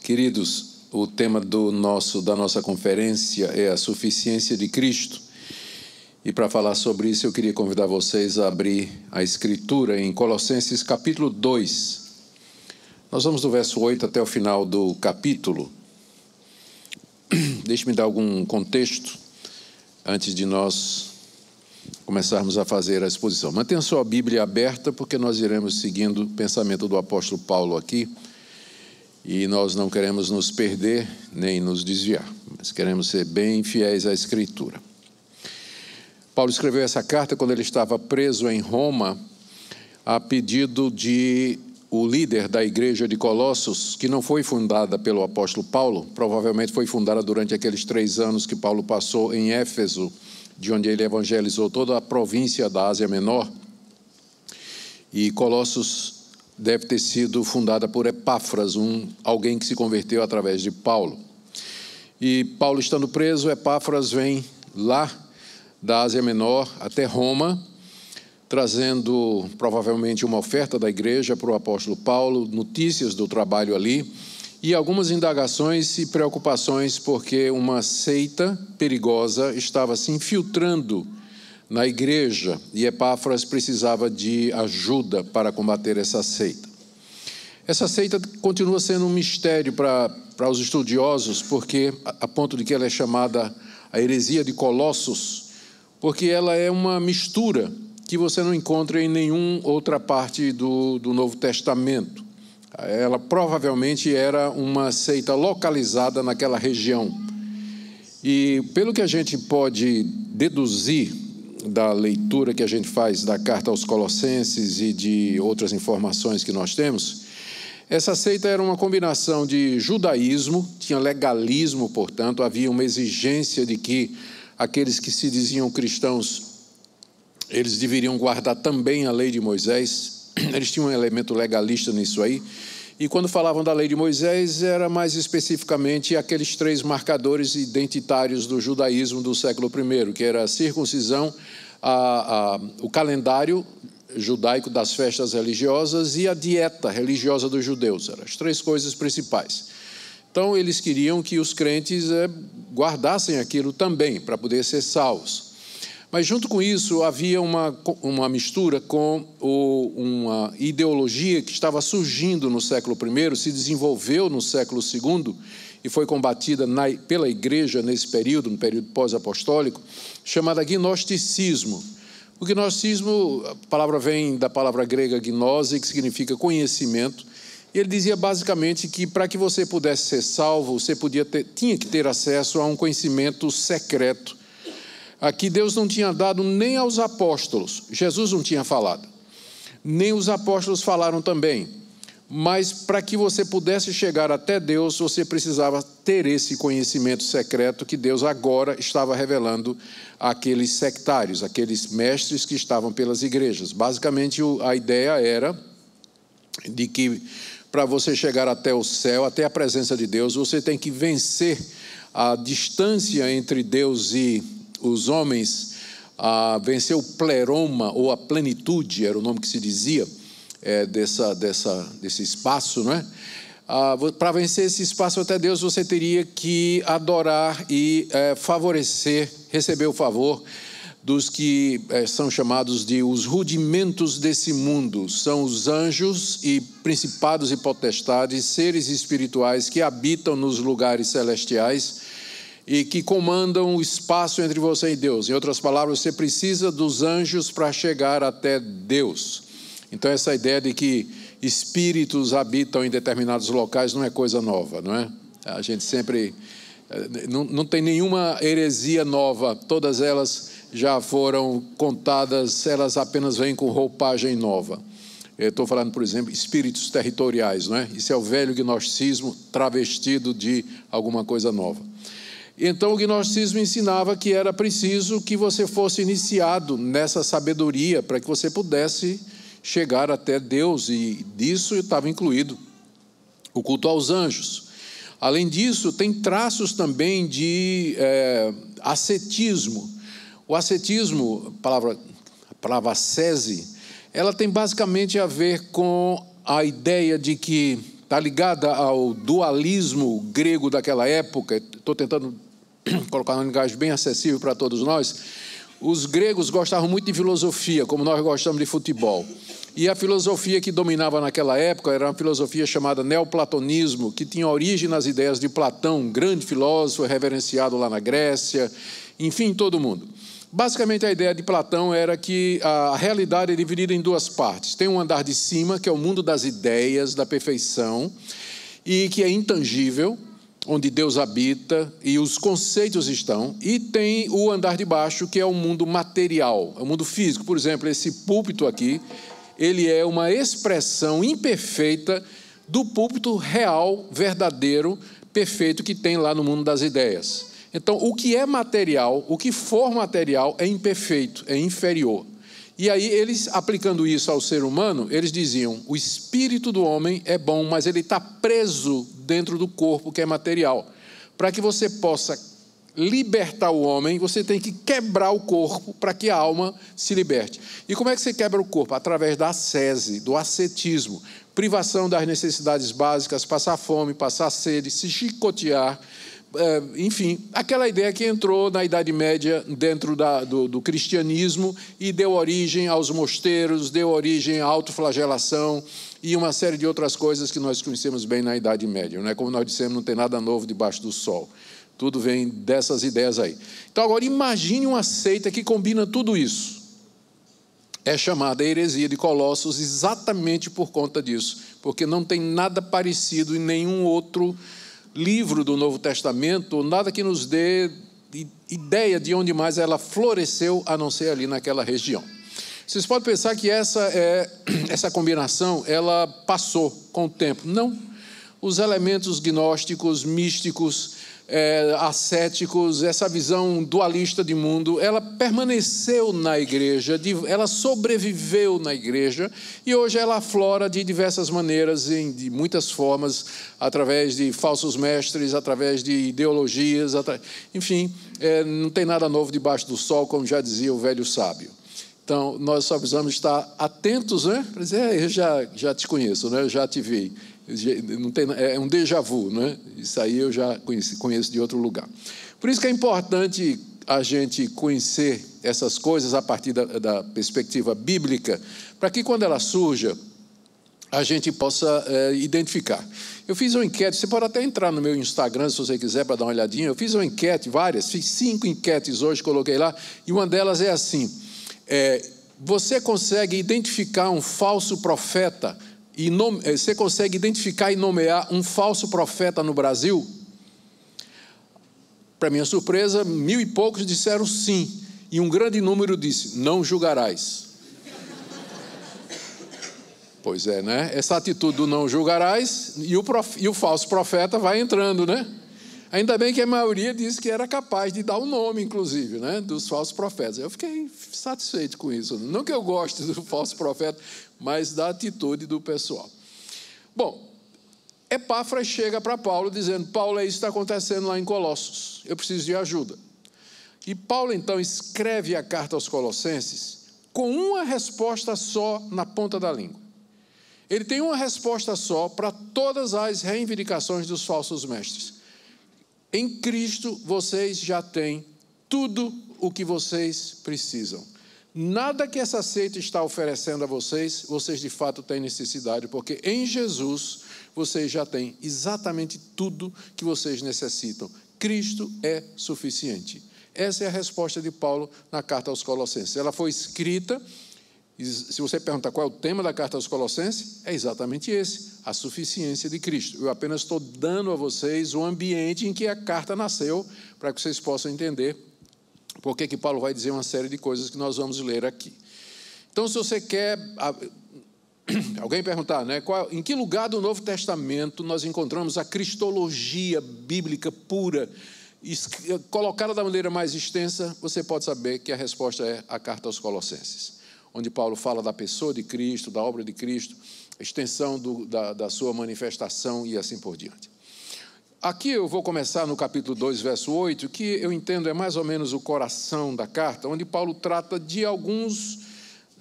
Queridos, o tema da nossa conferência é a suficiência de Cristo. E para falar sobre isso, eu queria convidar vocês a abrir a Escritura em Colossenses capítulo 2. Nós vamos do verso 8 até o final do capítulo. Deixe-me dar algum contexto antes de nós começarmos a fazer a exposição. Mantenha sua Bíblia aberta, porque nós iremos seguindo o pensamento do apóstolo Paulo aqui. E nós não queremos nos perder nem nos desviar, mas queremos ser bem fiéis à Escritura. Paulo escreveu essa carta quando ele estava preso em Roma, a pedido de o líder da igreja de Colossos, que não foi fundada pelo apóstolo Paulo, provavelmente foi fundada durante aqueles 3 anos que Paulo passou em Éfeso, de onde ele evangelizou toda a província da Ásia Menor. E Colossos deve ter sido fundada por Epáfras, alguém que se converteu através de Paulo. E Paulo estando preso, Epáfras vem lá da Ásia Menor até Roma, trazendo provavelmente uma oferta da igreja para o apóstolo Paulo, notícias do trabalho ali, e algumas indagações e preocupações, porque uma seita perigosa estava se infiltrando na igreja, e Epáfras precisava de ajuda para combater essa seita. Essa seita continua sendo um mistério para os estudiosos, porque a ponto de que ela é chamada a heresia de Colossos, porque ela é uma mistura que você não encontra em nenhuma outra parte do Novo Testamento. Ela provavelmente era uma seita localizada naquela região. E pelo que a gente pode deduzir da leitura que a gente faz da carta aos Colossenses e de outras informações que nós temos, essa seita era uma combinação de judaísmo, tinha legalismo, portanto, havia uma exigência de que aqueles que se diziam cristãos, eles deveriam guardar também a lei de Moisés. Eles tinham um elemento legalista nisso aí. E quando falavam da lei de Moisés, era mais especificamente aqueles 3 marcadores identitários do judaísmo do século I, que era a circuncisão, o calendário judaico das festas religiosas e a dieta religiosa dos judeus. Eram as 3 coisas principais. Então, eles queriam que os crentes guardassem aquilo também, para poder ser salvos. Mas, junto com isso, havia uma mistura com uma ideologia que estava surgindo no século I, se desenvolveu no século II e foi combatida pela igreja nesse período, no período pós-apostólico, chamada gnosticismo. O gnosticismo, a palavra vem da palavra grega gnose, que significa conhecimento. E ele dizia basicamente que para que você pudesse ser salvo, você tinha que ter acesso a um conhecimento secreto, que Deus não tinha dado nem aos apóstolos. Jesus não tinha falado, nem os apóstolos falaram também. Mas para que você pudesse chegar até Deus, você precisava ter esse conhecimento secreto que Deus agora estava revelando àqueles sectários, aqueles mestres que estavam pelas igrejas. Basicamente, a ideia era de que para você chegar até o céu, até a presença de Deus, você tem que vencer a distância entre Deus e os homens, vencer o pleroma, ou a plenitude, era o nome que se dizia, desse espaço, não é? Para vencer esse espaço até Deus, você teria que adorar e favorecer, receber o favor dos que são chamados de os rudimentos desse mundo. São os anjos e principados e potestades, seres espirituais que habitam nos lugares celestiais e que comandam o espaço entre você e Deus. Em outras palavras, você precisa dos anjos para chegar até Deus. Então, essa ideia de que espíritos habitam em determinados locais não é coisa nova, não é? A gente sempre... Não tem nenhuma heresia nova, todas elas já foram contadas, elas apenas vêm com roupagem nova. Eu estou falando, por exemplo, espíritos territoriais, não é? Isso é o velho gnosticismo travestido de alguma coisa nova. Então, o gnosticismo ensinava que era preciso que você fosse iniciado nessa sabedoria para que você pudesse chegar até Deus, e disso estava incluído o culto aos anjos. Além disso, tem traços também de ascetismo. O ascetismo, a palavra ascese, ela tem basicamente a ver com a ideia de que está ligada ao dualismo grego daquela época. Estou tentando colocar uma linguagem bem acessível para todos nós. Os gregos gostavam muito de filosofia, como nós gostamos de futebol. E a filosofia que dominava naquela época era uma filosofia chamada neoplatonismo, que tinha origem nas ideias de Platão, um grande filósofo reverenciado lá na Grécia, enfim, todo mundo. Basicamente, a ideia de Platão era que a realidade é dividida em duas partes. Tem um andar de cima, que é o mundo das ideias, da perfeição, e que é intangível, onde Deus habita e os conceitos estão. E tem o andar de baixo, que é o mundo material, é o mundo físico. Por exemplo, esse púlpito aqui, ele é uma expressão imperfeita do púlpito real, verdadeiro, perfeito que tem lá no mundo das ideias. Então, o que é material, o que for material é imperfeito, é inferior. E aí, eles, aplicando isso ao ser humano, eles diziam, o espírito do homem é bom, mas ele está preso dentro do corpo que é material. Para que você possa libertar o homem, você tem que quebrar o corpo para que a alma se liberte. E como é que você quebra o corpo? Através da ascese, do ascetismo. Privação das necessidades básicas, passar fome, passar sede, se chicotear, enfim, aquela ideia que entrou na Idade Média dentro do cristianismo e deu origem aos mosteiros, deu origem à autoflagelação e uma série de outras coisas que nós conhecemos bem na Idade Média. Não é? Como nós dissemos, não tem nada novo debaixo do sol. Tudo vem dessas ideias aí. Então, agora, imagine uma seita que combina tudo isso. É chamada heresia de Colossos exatamente por conta disso, porque não tem nada parecido em nenhum outro livro do Novo Testamento, nada que nos dê ideia de onde mais ela floresceu, a não ser ali naquela região. Vocês podem pensar que essa combinação, ela passou com o tempo. Não. Os elementos gnósticos, místicos, ascéticos, essa visão dualista de mundo, ela permaneceu na igreja, ela sobreviveu na igreja e hoje ela aflora de diversas maneiras, de muitas formas, através de falsos mestres, através de ideologias, enfim, não tem nada novo debaixo do sol, como já dizia o velho sábio. Então, nós só precisamos estar atentos, né? Para dizer, eu já te conheço, né? Eu já te vi. Não tem, é um déjà vu, né? Isso aí eu já conheço de outro lugar. Por isso que é importante a gente conhecer essas coisas a partir da perspectiva bíblica, para que quando ela surja, a gente possa identificar. Eu fiz uma enquete, você pode até entrar no meu Instagram, se você quiser, para dar uma olhadinha. Eu fiz uma enquete, fiz 5 enquetes hoje, coloquei lá, e uma delas é assim, você consegue identificar um falso profeta, você consegue identificar e nomear um falso profeta no Brasil? Para minha surpresa, 1000 e poucos disseram sim, e um grande número disse, não julgarás. Pois é, né? Essa atitude do não julgarás, e o falso profeta vai entrando, né? Ainda bem que a maioria disse que era capaz de dar o nome, inclusive, né, dos falsos profetas. Eu fiquei satisfeito com isso. Não que eu goste do falso profeta, mas da atitude do pessoal. Bom, Epáfras chega para Paulo dizendo, Paulo, isso está acontecendo lá em Colossos, eu preciso de ajuda. E Paulo, então, escreve a carta aos Colossenses com uma resposta só na ponta da língua. Ele tem uma resposta só para todas as reivindicações dos falsos mestres. Em Cristo, vocês já têm tudo o que vocês precisam. Nada que essa seita está oferecendo a vocês, vocês de fato têm necessidade, porque em Jesus, vocês já têm exatamente tudo que vocês necessitam. Cristo é suficiente. Essa é a resposta de Paulo na carta aos Colossenses. Ela foi escrita, se você perguntar qual é o tema da carta aos Colossenses, é exatamente esse, a suficiência de Cristo. Eu apenas estou dando a vocês o ambiente em que a carta nasceu, para que vocês possam entender por que Paulo vai dizer uma série de coisas que nós vamos ler aqui. Então, se você quer... Alguém perguntar, né? Em que lugar do Novo Testamento nós encontramos a cristologia bíblica pura, colocada da maneira mais extensa, você pode saber que a resposta é a carta aos Colossenses, onde Paulo fala da pessoa de Cristo, da obra de Cristo, a extensão da sua manifestação e assim por diante. Aqui eu vou começar no capítulo 2, verso 8, que eu entendo é mais ou menos o coração da carta, onde Paulo trata de alguns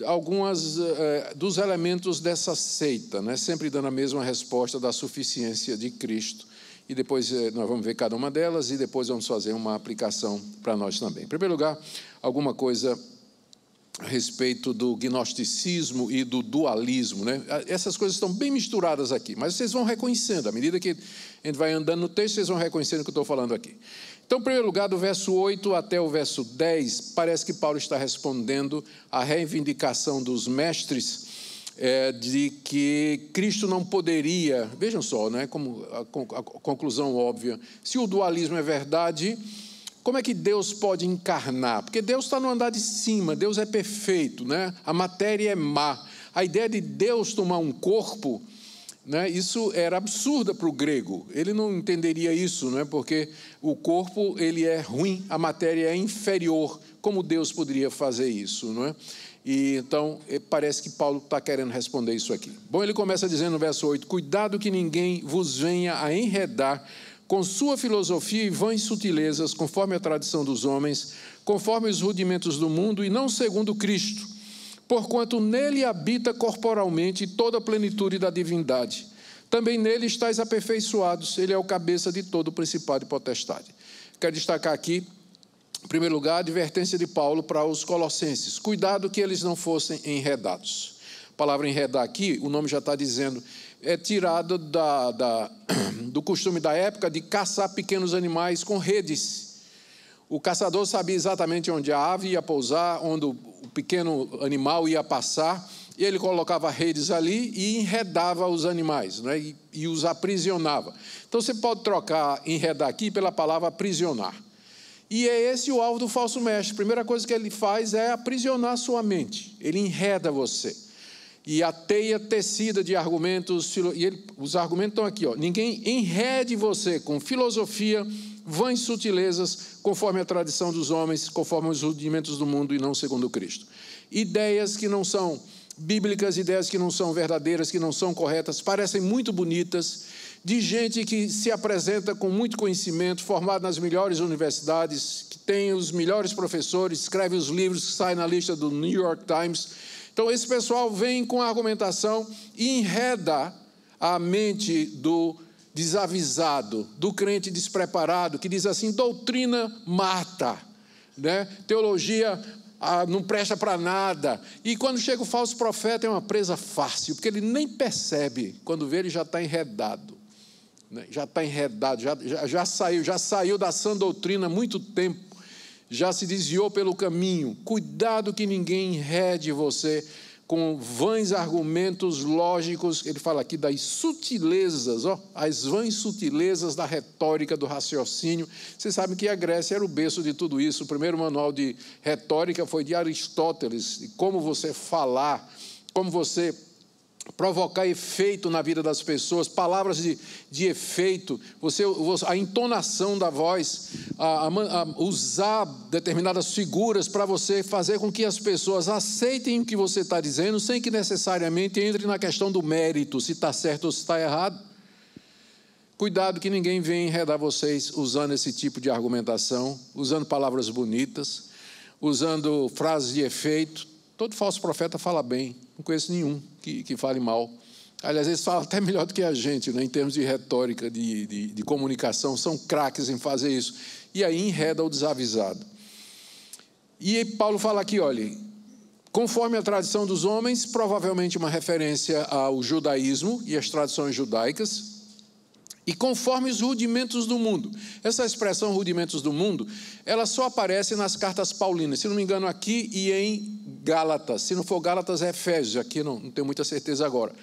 algumas dos elementos dessa seita, né? Sempre dando a mesma resposta da suficiência de Cristo. E depois nós vamos ver cada uma delas e depois vamos fazer uma aplicação para nós também. Em primeiro lugar, alguma coisa a respeito do gnosticismo e do dualismo, né? Essas coisas estão bem misturadas aqui, mas vocês vão reconhecendo, à medida que a gente vai andando no texto, vocês vão reconhecendo o que eu estou falando aqui. Então, em primeiro lugar, do verso 8 até o verso 10, parece que Paulo está respondendo à reivindicação dos mestres de que Cristo não poderia, vejam só, né, como a conclusão óbvia, se o dualismo é verdade, como é que Deus pode encarnar? Porque Deus está no andar de cima, Deus é perfeito, né? A matéria é má. A ideia de Deus tomar um corpo, né, isso era absurda para o grego. Ele não entenderia isso, né, porque o corpo ele é ruim, a matéria é inferior. Como Deus poderia fazer isso? Não é? E então parece que Paulo está querendo responder isso aqui. Bom, ele começa dizendo no verso 8: cuidado que ninguém vos venha a enredar com sua filosofia e vãs sutilezas, conforme a tradição dos homens, conforme os rudimentos do mundo, e não segundo Cristo, porquanto nele habita corporalmente toda a plenitude da divindade. Também nele estáis aperfeiçoados, ele é o cabeça de todo o principado e potestade. Quero destacar aqui, em primeiro lugar, a advertência de Paulo para os colossenses. Cuidado que eles não fossem enredados. A palavra enredar aqui, o nome já está dizendo, é tirado do costume da época de caçar pequenos animais com redes. O caçador sabia exatamente onde a ave ia pousar, onde o pequeno animal ia passar, e ele colocava redes ali e enredava os animais, né, e os aprisionava. Então você pode trocar enredar aqui pela palavra aprisionar. E é esse o alvo do falso mestre. A primeira coisa que ele faz é aprisionar sua mente. Ele enreda você. E a teia tecida de argumentos, os argumentos estão aqui, ó. Ninguém enrede você com filosofia, vãs sutilezas, conforme a tradição dos homens, conforme os rudimentos do mundo e não segundo Cristo. Ideias que não são bíblicas, ideias que não são verdadeiras, que não são corretas, parecem muito bonitas, de gente que se apresenta com muito conhecimento, formado nas melhores universidades, que tem os melhores professores, escreve os livros que saem na lista do New York Times. Então, esse pessoal vem com a argumentação e enreda a mente do desavisado, do crente despreparado, que diz assim: doutrina mata, né? Teologia não presta para nada. E quando chega o falso profeta é uma presa fácil, porque ele nem percebe, quando vê ele já está enredado, né? Já está enredado, já saiu da sã doutrina há muito tempo, já se desviou pelo caminho. Cuidado que ninguém enrede você com vãs argumentos lógicos. Ele fala aqui das sutilezas, as vãs sutilezas da retórica, do raciocínio. Vocês sabem que a Grécia era o berço de tudo isso. O primeiro manual de retórica foi de Aristóteles, de como você falar, como você provocar efeito na vida das pessoas, palavras de efeito, a entonação da voz, usar determinadas figuras para você fazer com que as pessoas aceitem o que você está dizendo, sem que necessariamente entre na questão do mérito, se está certo ou se está errado. Cuidado que ninguém venha enredar vocês usando esse tipo de argumentação, usando palavras bonitas, usando frases de efeito. Todo falso profeta fala bem, não conheço nenhum que fale mal. Aliás, eles falam até melhor do que a gente, né, em termos de retórica, de comunicação, são craques em fazer isso. E aí enreda o desavisado. E Paulo fala aqui, olha, conforme a tradição dos homens, provavelmente uma referência ao judaísmo e às tradições judaicas, e conforme os rudimentos do mundo. Essa expressão rudimentos do mundo, ela só aparece nas cartas paulinas, se não me engano aqui e em Gálatas. Se não for Gálatas, é Efésios, aqui não tenho muita certeza agora.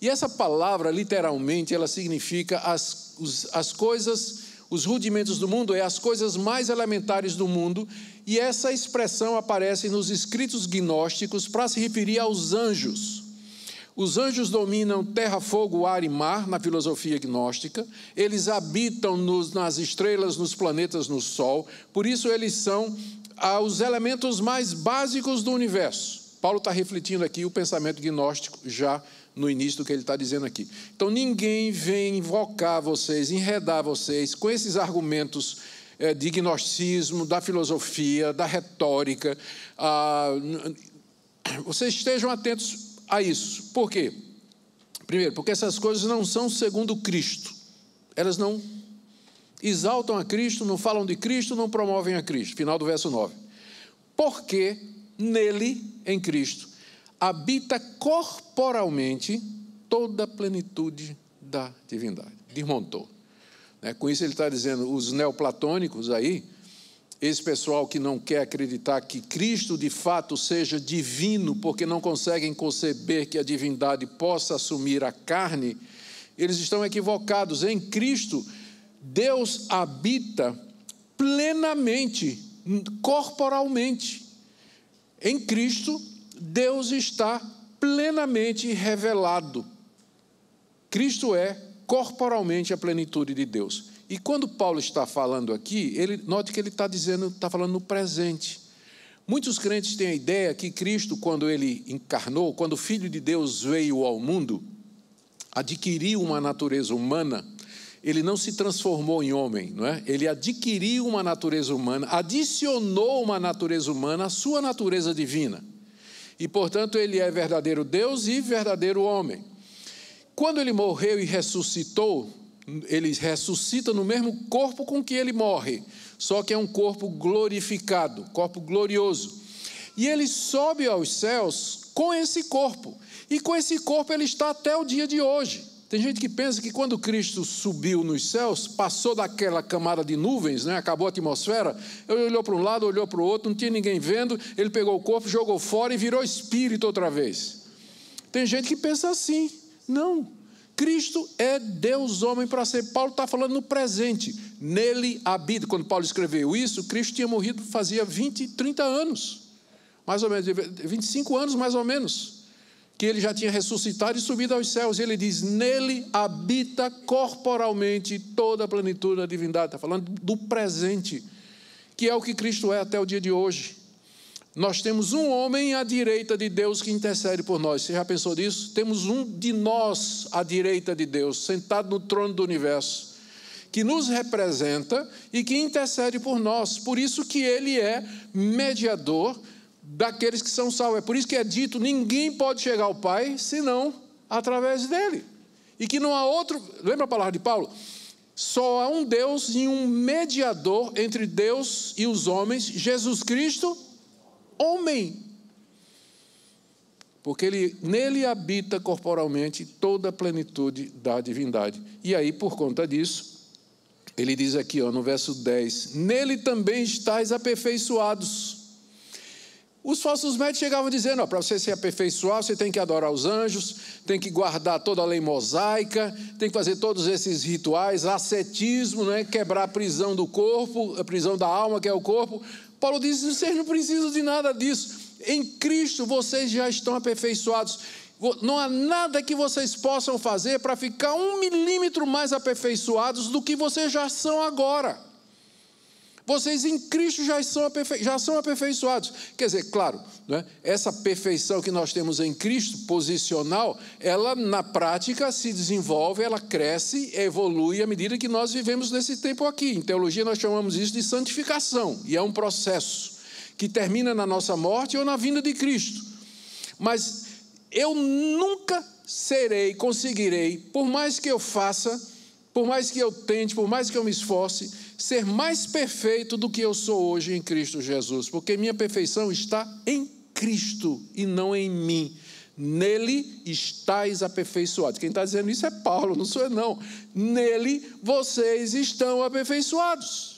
E essa palavra, literalmente, ela significa as coisas, os rudimentos do mundo, é as coisas mais elementares do mundo, e essa expressão aparece nos escritos gnósticos para se referir aos anjos. Os anjos dominam terra, fogo, ar e mar, na filosofia gnóstica. Eles habitam nas estrelas, nos planetas, no sol. Por isso, eles são os elementos mais básicos do universo. Paulo está refletindo aqui o pensamento gnóstico já no início do que ele está dizendo aqui. Então, ninguém vem invocar vocês, enredar vocês com esses argumentos de gnosticismo, da filosofia, da retórica, vocês estejam atentos a isso. Por quê? Primeiro, porque essas coisas não são segundo Cristo. Elas não exaltam a Cristo, não falam de Cristo, não promovem a Cristo. Final do verso 9. Porque nele, em Cristo, habita corporalmente toda a plenitude da divindade. Desmontou. Com isso ele está dizendo, os neoplatônicos aí, esse pessoal que não quer acreditar que Cristo de fato seja divino, porque não conseguem conceber que a divindade possa assumir a carne, eles estão equivocados. Em Cristo, Deus habita plenamente, corporalmente. Em Cristo, Deus está plenamente revelado. Cristo é corporalmente a plenitude de Deus. E quando Paulo está falando aqui, note que ele está falando no presente. Muitos crentes têm a ideia que Cristo, quando ele encarnou, quando o Filho de Deus veio ao mundo, adquiriu uma natureza humana, ele não se transformou em homem, não é? Ele adquiriu uma natureza humana, adicionou uma natureza humana à sua natureza divina. E, portanto, ele é verdadeiro Deus e verdadeiro homem. Quando ele morreu e ressuscitou, ele ressuscita no mesmo corpo com que ele morre, só que é um corpo glorificado, corpo glorioso. E ele sobe aos céus com esse corpo, e com esse corpo ele está até o dia de hoje. Tem gente que pensa que quando Cristo subiu nos céus, passou daquela camada de nuvens, acabou a atmosfera, ele olhou para um lado, olhou para o outro, não tinha ninguém vendo, ele pegou o corpo, jogou fora e virou espírito outra vez. Tem gente que pensa assim. Não. Cristo é Deus homem para ser. Paulo está falando no presente. Nele habita. Quando Paulo escreveu isso, Cristo tinha morrido fazia 20, 30 anos. Mais ou menos, 25 anos mais ou menos. Que ele já tinha ressuscitado e subido aos céus. E ele diz, nele habita corporalmente toda a plenitude da divindade. Está falando do presente, que é o que Cristo é até o dia de hoje. Nós temos um homem à direita de Deus que intercede por nós. Você já pensou nisso? Temos um de nós à direita de Deus, sentado no trono do universo, que nos representa e que intercede por nós. Por isso que ele é mediador daqueles que são salvos. É por isso que é dito, ninguém pode chegar ao Pai senão através dele. E que não há outro, lembra a palavra de Paulo? Só há um Deus e um mediador entre Deus e os homens, Jesus Cristo, homem, porque nele habita corporalmente toda a plenitude da divindade. E aí, por conta disso, ele diz aqui no verso 10, nele também estáis aperfeiçoados. Os falsos mestres chegavam dizendo, para você se aperfeiçoar, você tem que adorar os anjos, tem que guardar toda a lei mosaica, tem que fazer todos esses rituais, ascetismo, quebrar a prisão do corpo, a prisão da alma, que é o corpo. Paulo diz, vocês não precisam de nada disso. Em Cristo vocês já estão aperfeiçoados. Não há nada que vocês possam fazer para ficar 1 milímetro mais aperfeiçoados do que vocês já são agora. Vocês em Cristo já são aperfeiçoados. Quer dizer, claro, essa perfeição que nós temos em Cristo, posicional, ela na prática se desenvolve, ela cresce, evolui à medida que nós vivemos nesse tempo aqui. Em teologia nós chamamos isso de santificação, e é um processo que termina na nossa morte ou na vinda de Cristo. Mas eu nunca conseguirei, por mais que eu faça, por mais que eu tente, por mais que eu me esforce, ser mais perfeito do que eu sou hoje em Cristo Jesus, porque minha perfeição está em Cristo e não em mim. Nele estáis aperfeiçoados. Quem está dizendo isso é Paulo, não sou eu não. Nele vocês estão aperfeiçoados.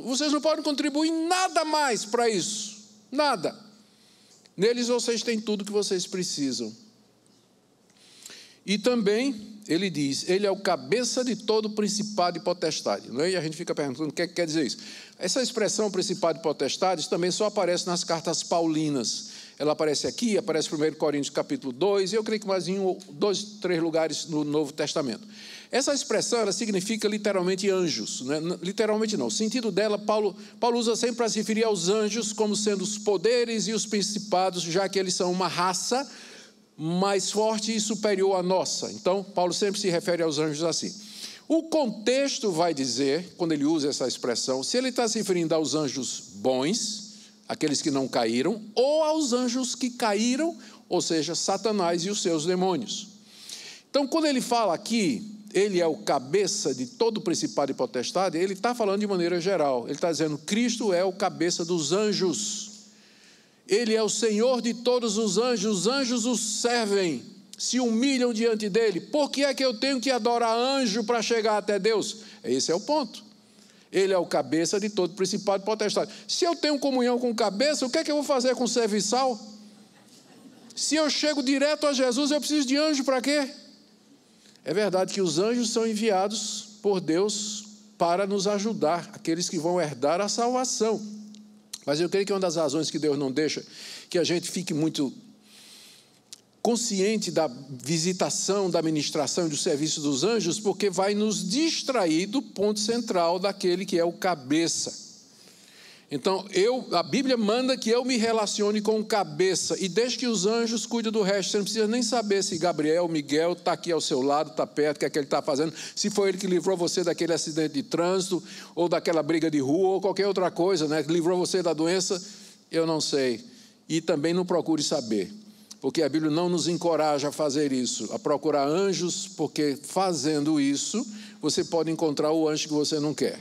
Vocês não podem contribuir nada mais para isso, nada. Neles vocês têm tudo que vocês precisam. E também ele diz, ele é o cabeça de todo principado e potestade. E a gente fica perguntando o que quer dizer isso. Essa expressão principado e potestades também só aparece nas cartas paulinas. Ela aparece aqui, aparece em 1 Coríntios capítulo 2, e eu creio que mais em 2, 3 lugares no Novo Testamento. Essa expressão, ela significa literalmente anjos. Literalmente não. O sentido dela, Paulo usa sempre para se referir aos anjos como sendo os poderes e os principados, já que eles são uma raça mais forte e superior à nossa. Então, Paulo sempre se refere aos anjos assim. O contexto vai dizer, quando ele usa essa expressão, se ele está se referindo aos anjos bons, aqueles que não caíram, ou aos anjos que caíram, ou seja, Satanás e os seus demônios. Então, quando ele fala aqui, ele é o cabeça de todo o principado e potestade, ele está falando de maneira geral. Ele está dizendo, Cristo é o cabeça dos anjos. Ele é o Senhor de todos os anjos os servem, se humilham diante dele. Por que é que eu tenho que adorar anjo para chegar até Deus? Esse é o ponto. Ele é o cabeça de todo principado e potestade. Se eu tenho comunhão com o cabeça, o que é que eu vou fazer com o serviçal? Se eu chego direto a Jesus, eu preciso de anjo para quê? É verdade que os anjos são enviados por Deus para nos ajudar, aqueles que vão herdar a salvação. Mas eu creio que uma das razões que Deus não deixa que a gente fique muito consciente da visitação, da ministração e do serviço dos anjos, porque vai nos distrair do ponto central daquele que é o cabeça. Então, a Bíblia manda que eu me relacione com o cabeça, e deixe que os anjos cuidem do resto. Você não precisa nem saber se Gabriel, Miguel está aqui ao seu lado, está perto, o que é que ele está fazendo, se foi ele que livrou você daquele acidente de trânsito, ou daquela briga de rua, ou qualquer outra coisa, né? Livrou você da doença, eu não sei. E também não procure saber, porque a Bíblia não nos encoraja a fazer isso, a procurar anjos, porque fazendo isso, você pode encontrar o anjo que você não quer.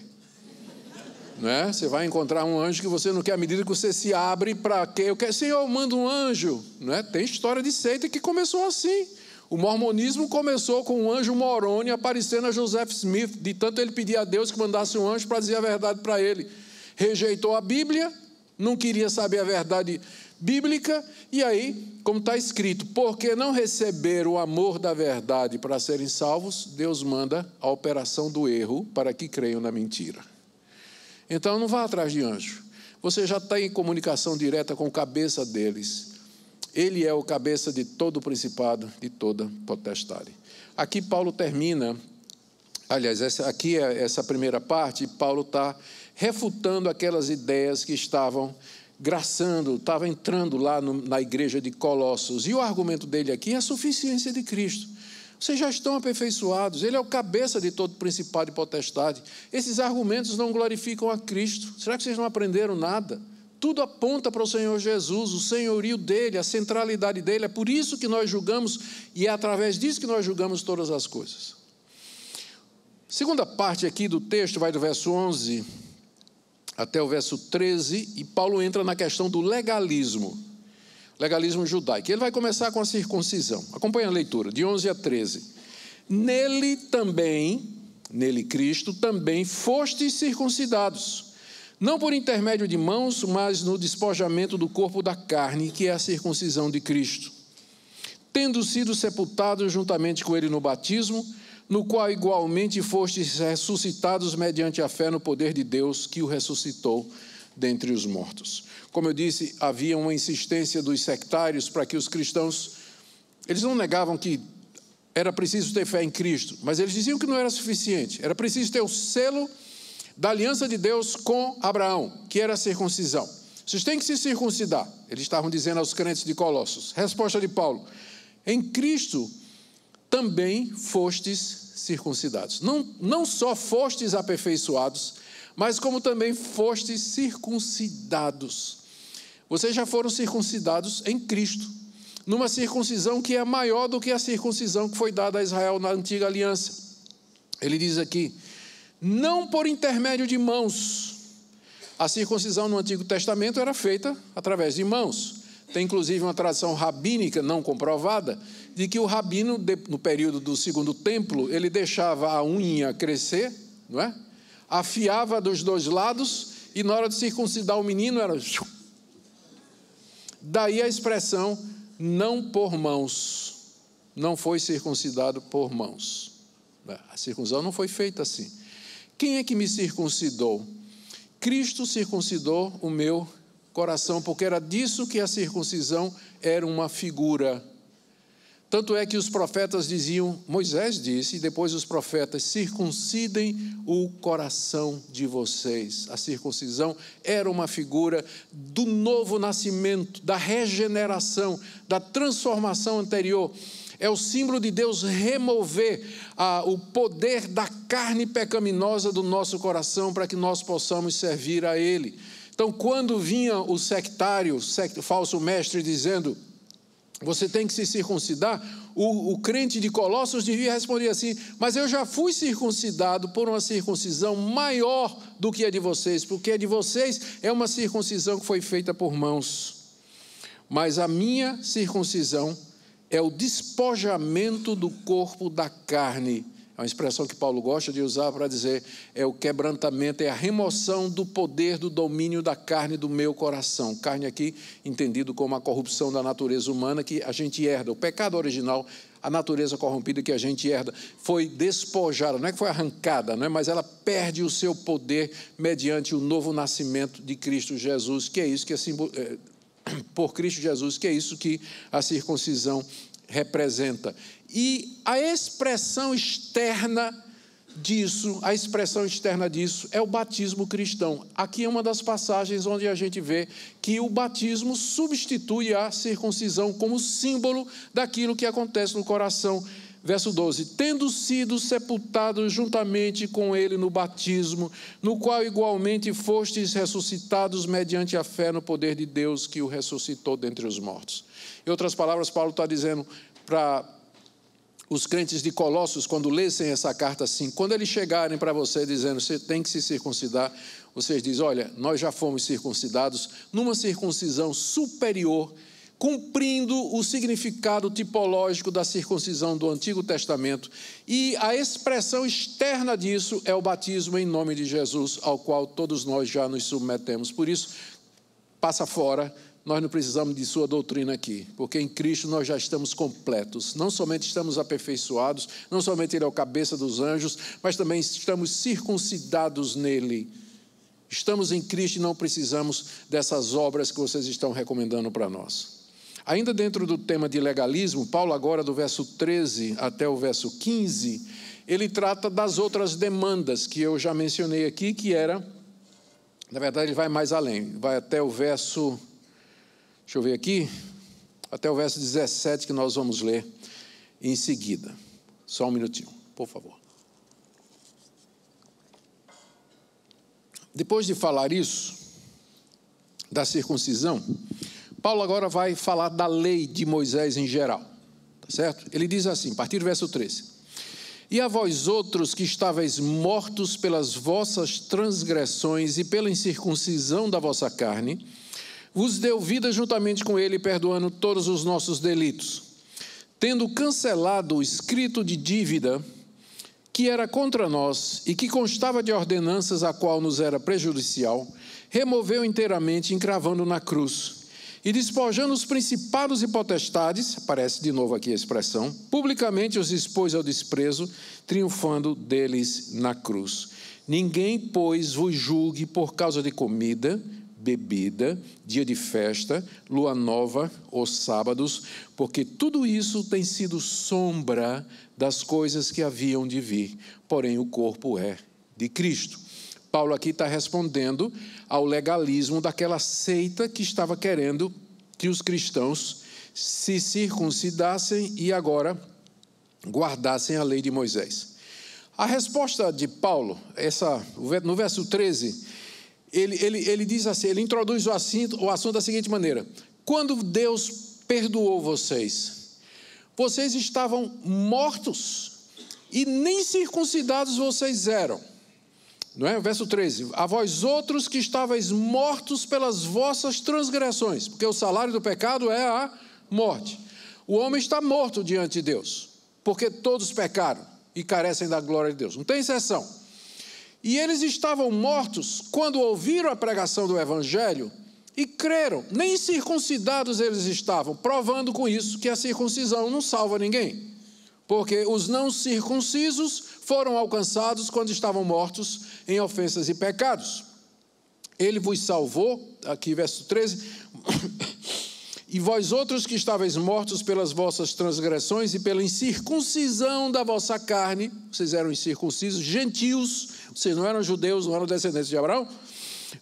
Não é? Você vai encontrar um anjo que você não quer, à medida que você se abre para quê? Eu quero, Senhor, manda um anjo. Não é? Tem história de seita que começou assim. O mormonismo começou com um anjo Moroni aparecendo a Joseph Smith, de tanto ele pedir a Deus que mandasse um anjo para dizer a verdade para ele. Rejeitou a Bíblia, não queria saber a verdade bíblica, e aí, como está escrito, porque não receberam o amor da verdade para serem salvos, Deus manda a operação do erro para que creiam na mentira. Então, não vá atrás de anjo. Você já está em comunicação direta com o cabeça deles. Ele é o cabeça de todo o principado, de toda potestade. Aqui Paulo termina, aliás, essa primeira parte, Paulo está refutando aquelas ideias que estavam estavam entrando lá na igreja de Colossos. E o argumento dele aqui é a suficiência de Cristo. Vocês já estão aperfeiçoados, ele é o cabeça de todo principado e potestade. Esses argumentos não glorificam a Cristo. Será que vocês não aprenderam nada? Tudo aponta para o Senhor Jesus, o senhorio dele, a centralidade dele. É por isso que nós julgamos, e é através disso que nós julgamos todas as coisas. Segunda parte aqui do texto, vai do verso 11 até o verso 13, e Paulo entra na questão do legalismo judaico. Ele vai começar com a circuncisão. Acompanhe a leitura, de 11 a 13. Nele, Cristo, também fostes circuncidados, não por intermédio de mãos, mas no despojamento do corpo da carne, que é a circuncisão de Cristo, tendo sido sepultados juntamente com ele no batismo, no qual igualmente fostes ressuscitados mediante a fé no poder de Deus, que o ressuscitou dentre os mortos. Como eu disse, havia uma insistência dos sectários para que os cristãos, eles não negavam que era preciso ter fé em Cristo, mas eles diziam que não era suficiente, era preciso ter o selo da aliança de Deus com Abraão, que era a circuncisão. Vocês têm que se circuncidar, eles estavam dizendo aos crentes de Colossos. Resposta de Paulo: em Cristo também fostes circuncidados. Não só fostes aperfeiçoados, mas como também fostes circuncidados. Vocês já foram circuncidados em Cristo, numa circuncisão que é maior do que a circuncisão que foi dada a Israel na antiga aliança. Ele diz aqui, não por intermédio de mãos. A circuncisão no Antigo Testamento era feita através de mãos. Tem inclusive uma tradição rabínica não comprovada, de que o rabino, no período do Segundo Templo, ele deixava a unha crescer, não é? Afiava dos dois lados, e na hora de circuncidar o menino era... Daí a expressão, não por mãos, não foi circuncidado por mãos. A circuncisão não foi feita assim. Quem é que me circuncidou? Cristo circuncidou o meu coração, porque era disso que a circuncisão era uma figura. Tanto é que os profetas diziam, Moisés disse, e depois os profetas, circuncidem o coração de vocês. A circuncisão era uma figura do novo nascimento, da regeneração, da transformação anterior. É o símbolo de Deus remover o poder da carne pecaminosa do nosso coração para que nós possamos servir a Ele. Então, quando vinha o sectário, o falso mestre, dizendo: você tem que se circuncidar, o crente de Colossos devia responder assim: mas eu já fui circuncidado por uma circuncisão maior do que a de vocês, porque a de vocês é uma circuncisão que foi feita por mãos. Mas a minha circuncisão é o despojamento do corpo da carne. É uma expressão que Paulo gosta de usar para dizer, é o quebrantamento, é a remoção do poder, do domínio da carne do meu coração. Carne aqui entendido como a corrupção da natureza humana que a gente herda. O pecado original, a natureza corrompida que a gente herda, foi despojada, não é que foi arrancada, não é? Mas ela perde o seu poder mediante o novo nascimento de Cristo Jesus, que é isso que por Cristo Jesus, que é isso que a circuncisão representa. E a expressão externa disso é o batismo cristão. Aqui é uma das passagens onde a gente vê que o batismo substitui a circuncisão como símbolo daquilo que acontece no coração. Verso 12: tendo sido sepultados juntamente com ele no batismo, no qual igualmente fostes ressuscitados mediante a fé no poder de Deus que o ressuscitou dentre os mortos. Em outras palavras, Paulo está dizendo para os crentes de Colossos, quando lessem essa carta assim, quando eles chegarem para você dizendo, você tem que se circuncidar, vocês dizem, olha, nós já fomos circuncidados numa circuncisão superior, cumprindo o significado tipológico da circuncisão do Antigo Testamento, e a expressão externa disso é o batismo em nome de Jesus, ao qual todos nós já nos submetemos. Por isso, passa fora, nós não precisamos de sua doutrina aqui, porque em Cristo nós já estamos completos, não somente estamos aperfeiçoados, não somente Ele é o cabeça dos anjos, mas também estamos circuncidados nele. Estamos em Cristo e não precisamos dessas obras que vocês estão recomendando para nós. Ainda dentro do tema de legalismo, Paulo agora do verso 13 até o verso 15, ele trata das outras demandas que eu já mencionei aqui, que era, na verdade ele vai mais além, vai até o verso, deixa eu ver aqui, até o verso 17 que nós vamos ler em seguida. Só um minutinho, por favor. Depois de falar isso, da circuncisão, Paulo agora vai falar da lei de Moisés em geral, tá certo? Ele diz assim, a partir do verso 13: e a vós outros que estáveis mortos pelas vossas transgressões e pela incircuncisão da vossa carne, vos deu vida juntamente com ele, perdoando todos os nossos delitos, tendo cancelado o escrito de dívida que era contra nós e que constava de ordenanças a qual nos era prejudicial, removeu inteiramente, encravando na cruz, e despojando os principados e potestades, aparece de novo aqui a expressão, publicamente os expôs ao desprezo, triunfando deles na cruz. Ninguém, pois, vos julgue por causa de comida, bebida, dia de festa, lua nova ou sábados, porque tudo isso tem sido sombra das coisas que haviam de vir, porém o corpo é de Cristo. Paulo aqui está respondendo ao legalismo daquela seita que estava querendo que os cristãos se circuncidassem e agora guardassem a lei de Moisés. A resposta de Paulo, no verso 13, ele diz assim, ele introduz o assunto da seguinte maneira: quando Deus perdoou vocês, vocês estavam mortos e nem circuncidados vocês eram. Não é? Verso 13, a vós outros que estáveis mortos pelas vossas transgressões, porque o salário do pecado é a morte. O homem está morto diante de Deus, porque todos pecaram e carecem da glória de Deus, não tem exceção. E eles estavam mortos quando ouviram a pregação do Evangelho e creram, nem circuncidados eles estavam, provando com isso que a circuncisão não salva ninguém, porque os não circuncisos foram alcançados quando estavam mortos em ofensas e pecados. Ele vos salvou, aqui verso 13, e vós outros que estáveis mortos pelas vossas transgressões e pela incircuncisão da vossa carne, vocês eram incircuncisos, gentios, vocês não eram judeus, não eram descendentes de Abraão,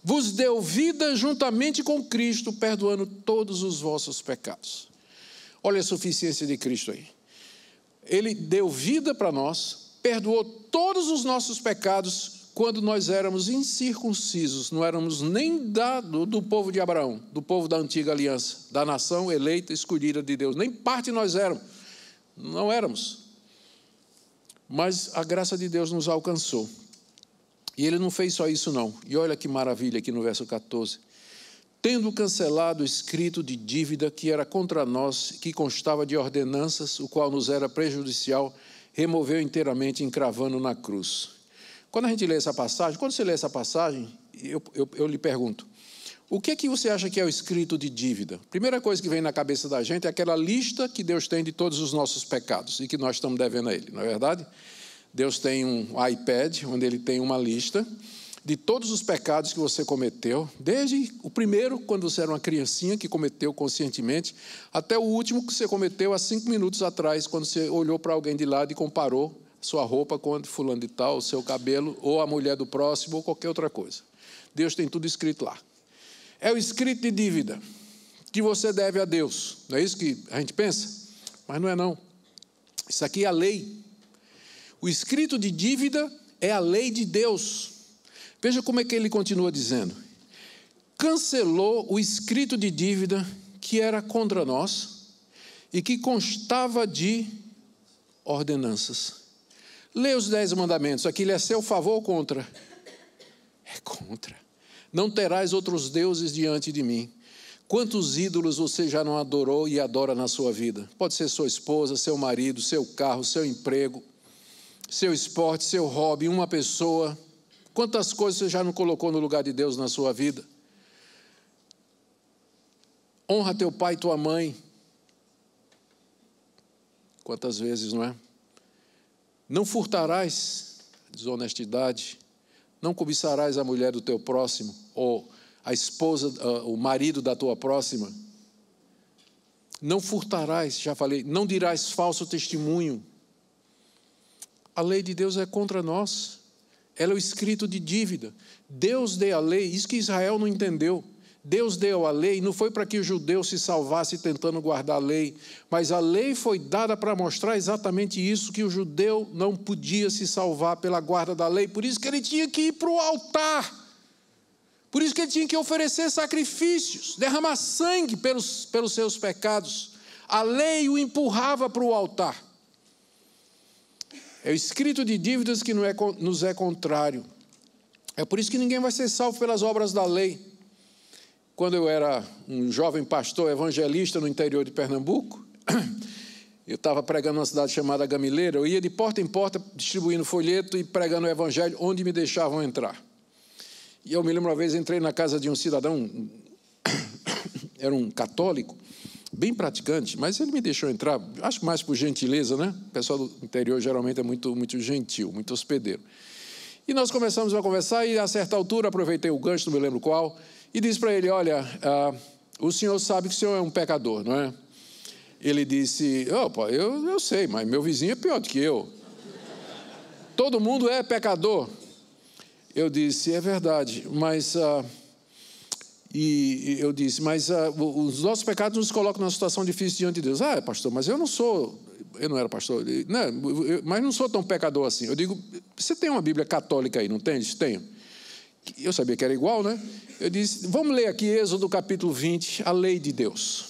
vos deu vida juntamente com Cristo, perdoando todos os vossos pecados. Olha a suficiência de Cristo aí. Ele deu vida para nós, perdoou todos os nossos pecados quando nós éramos incircuncisos, não éramos nem do povo de Abraão, do povo da antiga aliança, da nação eleita, escolhida de Deus, nem parte nós éramos, não éramos. Mas a graça de Deus nos alcançou. E ele não fez só isso não. E olha que maravilha aqui no verso 14. Tendo cancelado o escrito de dívida que era contra nós, que constava de ordenanças, o qual nos era prejudicial, removeu inteiramente, encravando na cruz. Quando a gente lê essa passagem, quando você lê essa passagem, eu lhe pergunto, o que é que você acha que é o escrito de dívida? Primeira coisa que vem na cabeça da gente é aquela lista que Deus tem de todos os nossos pecados e que nós estamos devendo a Ele, não é verdade? Deus tem um iPad, onde Ele tem uma lista de todos os pecados que você cometeu, desde o primeiro, quando você era uma criancinha, que cometeu conscientemente, até o último que você cometeu há 5 minutos atrás, quando você olhou para alguém de lado e comparou sua roupa com a de fulano de tal, o seu cabelo, ou a mulher do próximo, ou qualquer outra coisa. Deus tem tudo escrito lá. É o escrito de dívida que você deve a Deus. Não é isso que a gente pensa? Mas não é não. Isso aqui é a lei. O escrito de dívida é a lei de Deus. Veja como é que ele continua dizendo. Cancelou o escrito de dívida que era contra nós e que constava de ordenanças. Lê os 10 mandamentos. Aquilo é seu favor ou contra? É contra. Não terás outros deuses diante de mim. Quantos ídolos você já não adorou e adora na sua vida? Pode ser sua esposa, seu marido, seu carro, seu emprego, seu esporte, seu hobby, uma pessoa. Quantas coisas você já não colocou no lugar de Deus na sua vida? Honra teu pai e tua mãe. Quantas vezes, não é? Não furtarás, desonestidade. Não cobiçarás a mulher do teu próximo, ou a esposa, o marido da tua próxima. Não furtarás, já falei, não dirás falso testemunho. A lei de Deus é contra nós. Ela é o escrito de dívida. Deus deu a lei, isso que Israel não entendeu. Deus deu a lei, não foi para que o judeu se salvasse tentando guardar a lei, mas a lei foi dada para mostrar exatamente isso, que o judeu não podia se salvar pela guarda da lei, por isso que ele tinha que ir para o altar, por isso que ele tinha que oferecer sacrifícios, derramar sangue pelos seus pecados. A lei o empurrava para o altar. É o escrito de dívidas que nos é contrário. É por isso que ninguém vai ser salvo pelas obras da lei. Quando eu era um jovem pastor evangelista no interior de Pernambuco, eu estava pregando numa cidade chamada Gamileira, eu ia de porta em porta distribuindo folheto e pregando o evangelho onde me deixavam entrar. E eu me lembro uma vez, entrei na casa de um cidadão, era um católico, bem praticante, mas ele me deixou entrar, acho que mais por gentileza, né? O pessoal do interior geralmente é muito, muito gentil, muito hospedeiro. E nós começamos a conversar e a certa altura aproveitei o gancho, não me lembro qual, e disse para ele, olha, o senhor sabe que o senhor é um pecador, não é? Ele disse, opa, eu sei, mas meu vizinho é pior do que eu. Todo mundo é pecador. Eu disse, é verdade, mas... E eu disse, mas os nossos pecados nos colocam numa situação difícil diante de Deus. Pastor, mas eu não era pastor, mas não sou tão pecador assim. Eu digo, você tem uma Bíblia católica aí, não tem? Tenho. Eu sabia que era igual, né? Eu disse, vamos ler aqui Êxodo capítulo 20, a lei de Deus.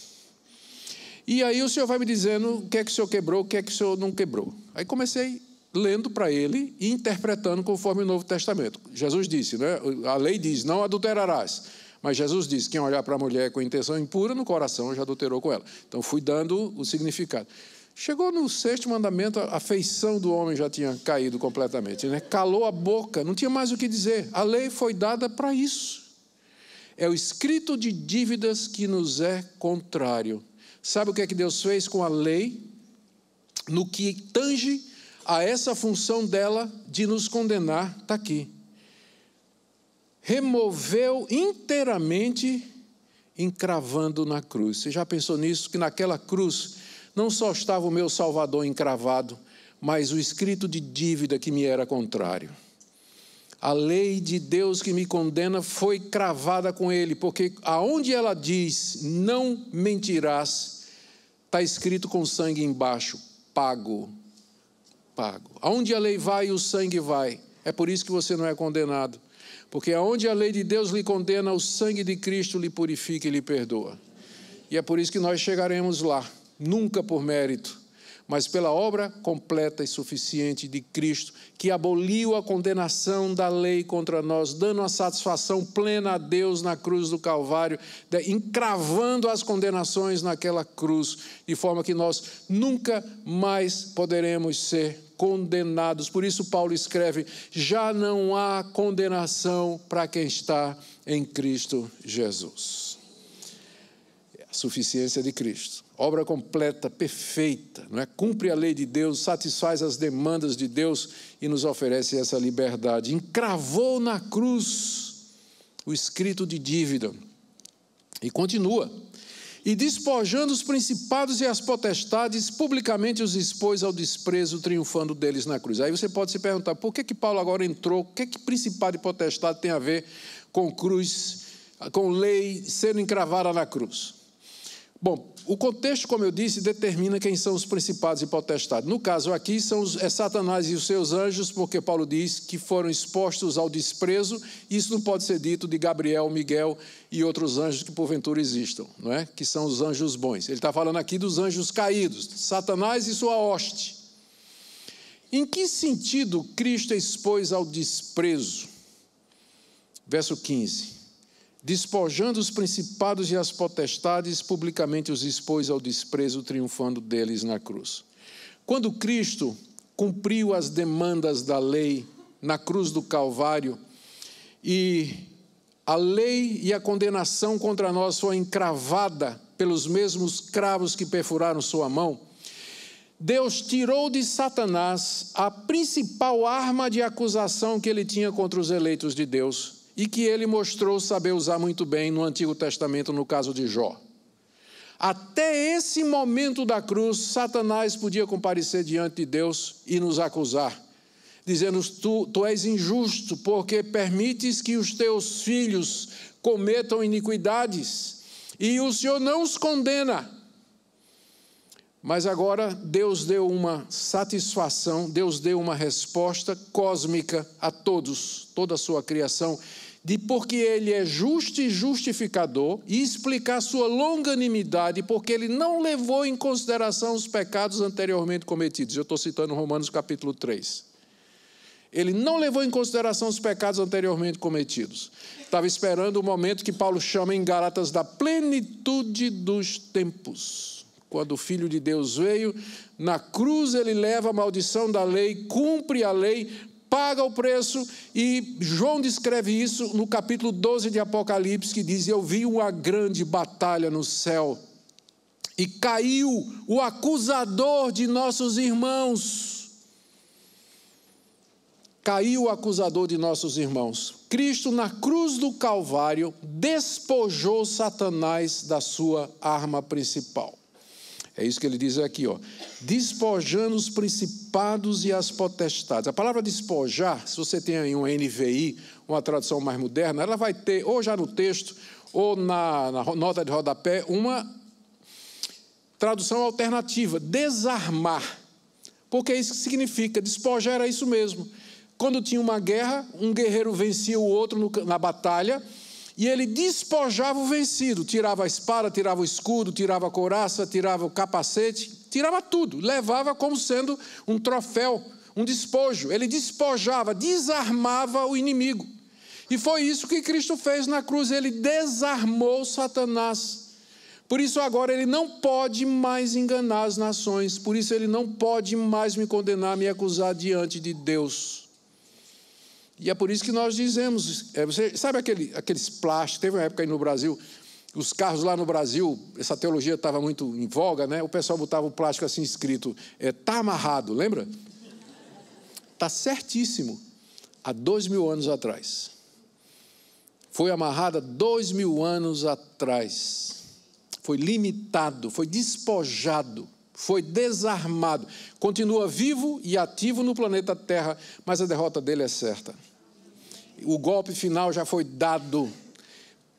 E aí o senhor vai me dizendo o que é que o senhor quebrou, o que é que o senhor não quebrou. Aí comecei lendo para ele e interpretando conforme o Novo Testamento. Jesus disse, né? A lei diz, não adulterarás. Mas Jesus disse, quem olhar para a mulher com intenção impura, no coração já adulterou com ela. Então fui dando o significado. Chegou no 6º mandamento, a feição do homem já tinha caído completamente, né? Calou a boca, não tinha mais o que dizer. A lei foi dada para isso. É o escrito de dívidas que nos é contrário. Sabe o que é que Deus fez com a lei? No que tange a essa função dela de nos condenar, está aqui. Removeu inteiramente, encravando na cruz. Você já pensou nisso? Que naquela cruz não só estava o meu Salvador encravado, mas o escrito de dívida que me era contrário. A lei de Deus que me condena foi cravada com ele, porque aonde ela diz, não mentirás, está escrito com sangue embaixo, pago. Aonde a lei vai, o sangue vai. É por isso que você não é condenado. Porque aonde a lei de Deus lhe condena, o sangue de Cristo lhe purifica e lhe perdoa. E é por isso que nós chegaremos lá, nunca por mérito, mas pela obra completa e suficiente de Cristo, que aboliu a condenação da lei contra nós, dando a satisfação plena a Deus na cruz do Calvário, encravando as condenações naquela cruz, de forma que nós nunca mais poderemos ser condenados. Por isso Paulo escreve: já não há condenação para quem está em Cristo Jesus. A suficiência de Cristo, obra completa, perfeita, não é? Cumpre a lei de Deus, satisfaz as demandas de Deus e nos oferece essa liberdade. Encravou na cruz o escrito de dívida. E continua: e despojando os principados e as potestades, publicamente os expôs ao desprezo, triunfando deles na cruz. Aí você pode se perguntar, por que Paulo agora entrou? O que principado e potestade tem a ver com cruz, com lei sendo encravada na cruz? Bom, o contexto, como eu disse, determina quem são os principados e potestades. No caso aqui, é Satanás e os seus anjos, porque Paulo diz que foram expostos ao desprezo. Isso não pode ser dito de Gabriel, Miguel e outros anjos que porventura existam, não é? Que são os anjos bons. Ele está falando aqui dos anjos caídos, Satanás e sua hoste. Em que sentido Cristo expôs ao desprezo? Verso 15. Despojando os principados e as potestades, publicamente os expôs ao desprezo, triunfando deles na cruz. Quando Cristo cumpriu as demandas da lei na cruz do Calvário, e a lei e a condenação contra nós foi encravada pelos mesmos cravos que perfuraram sua mão, Deus tirou de Satanás a principal arma de acusação que ele tinha contra os eleitos de Deus, e que ele mostrou saber usar muito bem no Antigo Testamento, no caso de Jó. Até esse momento da cruz, Satanás podia comparecer diante de Deus e nos acusar, dizendo: tu és injusto, porque permites que os teus filhos cometam iniquidades, e o Senhor não os condena. Mas agora Deus deu uma satisfação, Deus deu uma resposta cósmica a todos, toda a sua criação, de porque ele é justo e justificador, e explicar sua longanimidade, porque ele não levou em consideração os pecados anteriormente cometidos. Eu estou citando Romanos capítulo 3. Ele não levou em consideração os pecados anteriormente cometidos. Estava esperando o momento que Paulo chama em Gálatas da plenitude dos tempos. Quando o Filho de Deus veio, na cruz ele leva a maldição da lei, cumpre a lei, paga o preço, e João descreve isso no capítulo 12 de Apocalipse, que diz: eu vi uma grande batalha no céu, e caiu o acusador de nossos irmãos. Caiu o acusador de nossos irmãos. Cristo, na cruz do Calvário, despojou Satanás da sua arma principal. É isso que ele diz aqui, ó. Despojando os principados e as potestades. A palavra despojar, se você tem aí um NVI, uma tradução mais moderna, ela vai ter, ou já no texto, ou na nota de rodapé, uma tradução alternativa: desarmar. Porque é isso que significa. Despojar era isso mesmo. Quando tinha uma guerra, um guerreiro vencia o outro na batalha, e ele despojava o vencido, tirava a espada, tirava o escudo, tirava a couraça, tirava o capacete, tirava tudo, levava como sendo um troféu, um despojo. Ele despojava, desarmava o inimigo. E foi isso que Cristo fez na cruz, ele desarmou Satanás. Por isso agora ele não pode mais enganar as nações, por isso ele não pode mais me condenar, me acusar diante de Deus. E é por isso que nós dizemos, você sabe aqueles plásticos, teve uma época aí no Brasil, os carros lá no Brasil, essa teologia estava muito em voga, né? O pessoal botava um plástico assim escrito, está amarrado, lembra? Está certíssimo, há 2000 anos atrás. Foi amarrado há 2000 anos atrás, foi limitado, foi despojado, foi desarmado, continua vivo e ativo no planeta Terra, mas a derrota dele é certa. O golpe final já foi dado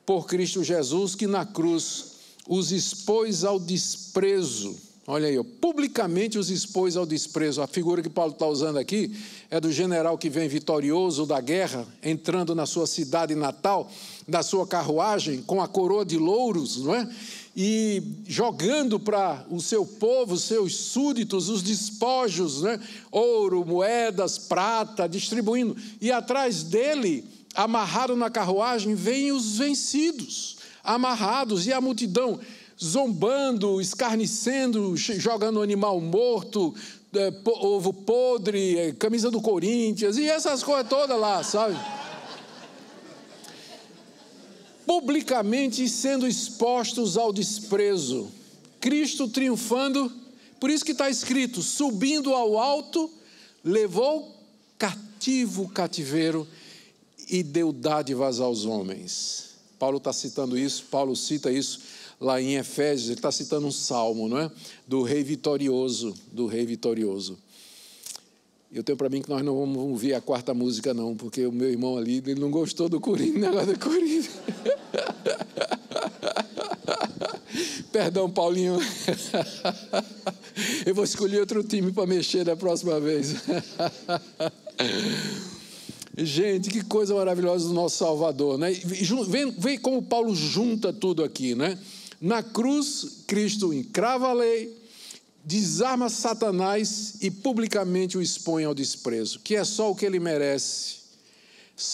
por Cristo Jesus, que na cruz os expôs ao desprezo, Olha aí, publicamente os expôs ao desprezo. A figura que Paulo está usando aqui é do general que vem vitorioso da guerra, entrando na sua cidade natal, da sua carruagem, com a coroa de louros, não é? E jogando para o seu povo, os seus súditos, os despojos, né? Ouro, moedas, prata, distribuindo. E atrás dele, amarrado na carruagem, vêm os vencidos, amarrados, e a multidão zombando, escarnecendo, jogando animal morto, ovo podre, camisa do Corinthians, e essas coisas todas lá, sabe? Publicamente sendo expostos ao desprezo. Cristo triunfando, por isso que está escrito, subindo ao alto, levou cativo o cativeiro e deu dádivas aos homens. Paulo está citando isso, Paulo cita isso lá em Efésios, ele está citando um salmo, não é? Do rei vitorioso, do rei vitorioso. Eu tenho para mim que nós não vamos ouvir a quarta música não, porque o meu irmão ali, ele não gostou do Corinthians, negócio do Corinthians. Perdão, Paulinho. Eu vou escolher outro time para mexer da próxima vez. Gente, que coisa maravilhosa do nosso Salvador, né? Vem como Paulo junta tudo aqui, né? Na cruz, Cristo encrava a lei, desarma Satanás e publicamente o expõe ao desprezo, que é só o que ele merece.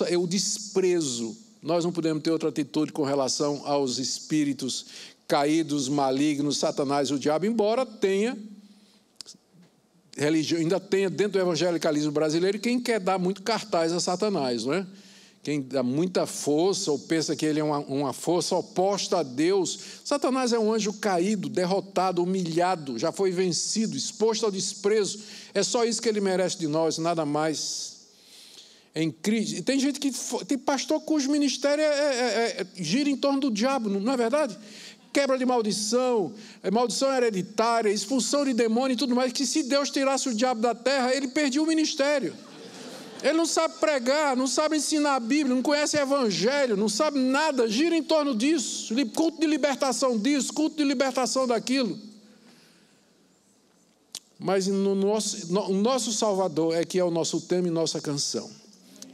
É o desprezo. Nós não podemos ter outra atitude com relação aos espíritos caídos, malignos, Satanás e o diabo, embora tenha religião, ainda tenha dentro do evangelicalismo brasileiro quem quer dar muito cartaz a Satanás, não é? Quem dá muita força ou pensa que ele é uma força oposta a Deus. Satanás é um anjo caído, derrotado, humilhado, já foi vencido, exposto ao desprezo. É só isso que ele merece de nós, nada mais. Em Cristo. E tem gente que tem pastor cujo ministério gira em torno do diabo, não é verdade? Quebra de maldição, maldição hereditária, expulsão de demônio e tudo mais, que se Deus tirasse o diabo da terra, ele perdia o ministério. Ele não sabe pregar, não sabe ensinar a Bíblia, não conhece o Evangelho, não sabe nada, gira em torno disso, culto de libertação disso, culto de libertação daquilo. Mas o nosso Salvador é que é o nosso tema e nossa canção.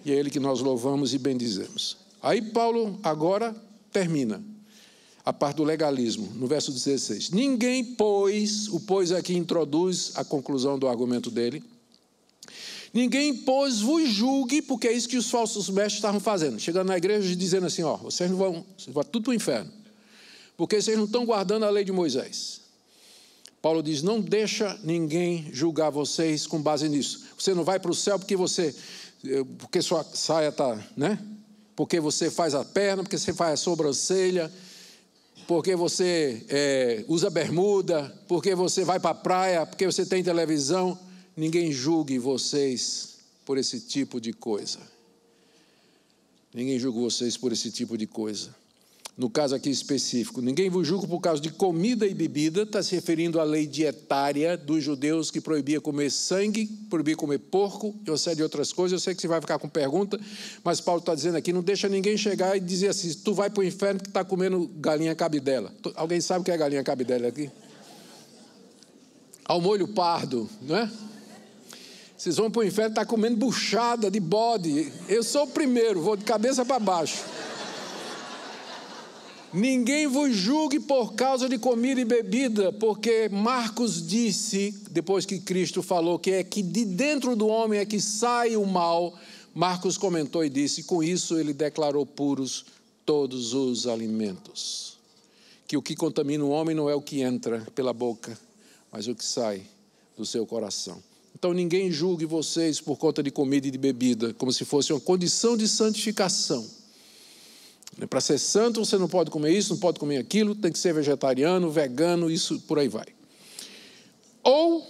E é Ele que nós louvamos e bendizemos. Aí Paulo agora termina a parte do legalismo, no verso 16. Ninguém, pois, o pois aqui introduz a conclusão do argumento dele. Ninguém, pois, vos julgue, porque é isso que os falsos mestres estavam fazendo. Chegando na igreja e dizendo assim, ó, vocês vão tudo para o inferno, porque vocês não estão guardando a lei de Moisés. Paulo diz, não deixa ninguém julgar vocês com base nisso. Você não vai para o céu porque sua saia está, né? Porque você faz a perna, porque você faz a sobrancelha, porque você usa bermuda, porque você vai para a praia, porque você tem televisão. Ninguém julgue vocês por esse tipo de coisa. Ninguém julgue vocês por esse tipo de coisa. No caso aqui específico, ninguém vos julga por causa de comida e bebida, está se referindo à lei dietária dos judeus que proibia comer sangue, proibia comer porco e uma série de outras coisas. Eu sei que você vai ficar com pergunta, mas Paulo está dizendo aqui, não deixa ninguém chegar e dizer assim, tu vai para o inferno que está comendo galinha cabidela. Alguém sabe o que é galinha cabidela aqui? Ao molho pardo, não é? Vocês vão para o inferno, está comendo buchada de bode. Eu sou o primeiro, vou de cabeça para baixo. Ninguém vos julgue por causa de comida e bebida, porque Marcos disse, depois que Cristo falou que é que de dentro do homem é que sai o mal, Marcos comentou e disse, com isso ele declarou puros todos os alimentos. Que o que contamina o homem não é o que entra pela boca, mas o que sai do seu coração. Então ninguém julgue vocês por conta de comida e de bebida, como se fosse uma condição de santificação. Para ser santo você não pode comer isso, não pode comer aquilo, tem que ser vegetariano, vegano, isso por aí vai. Ou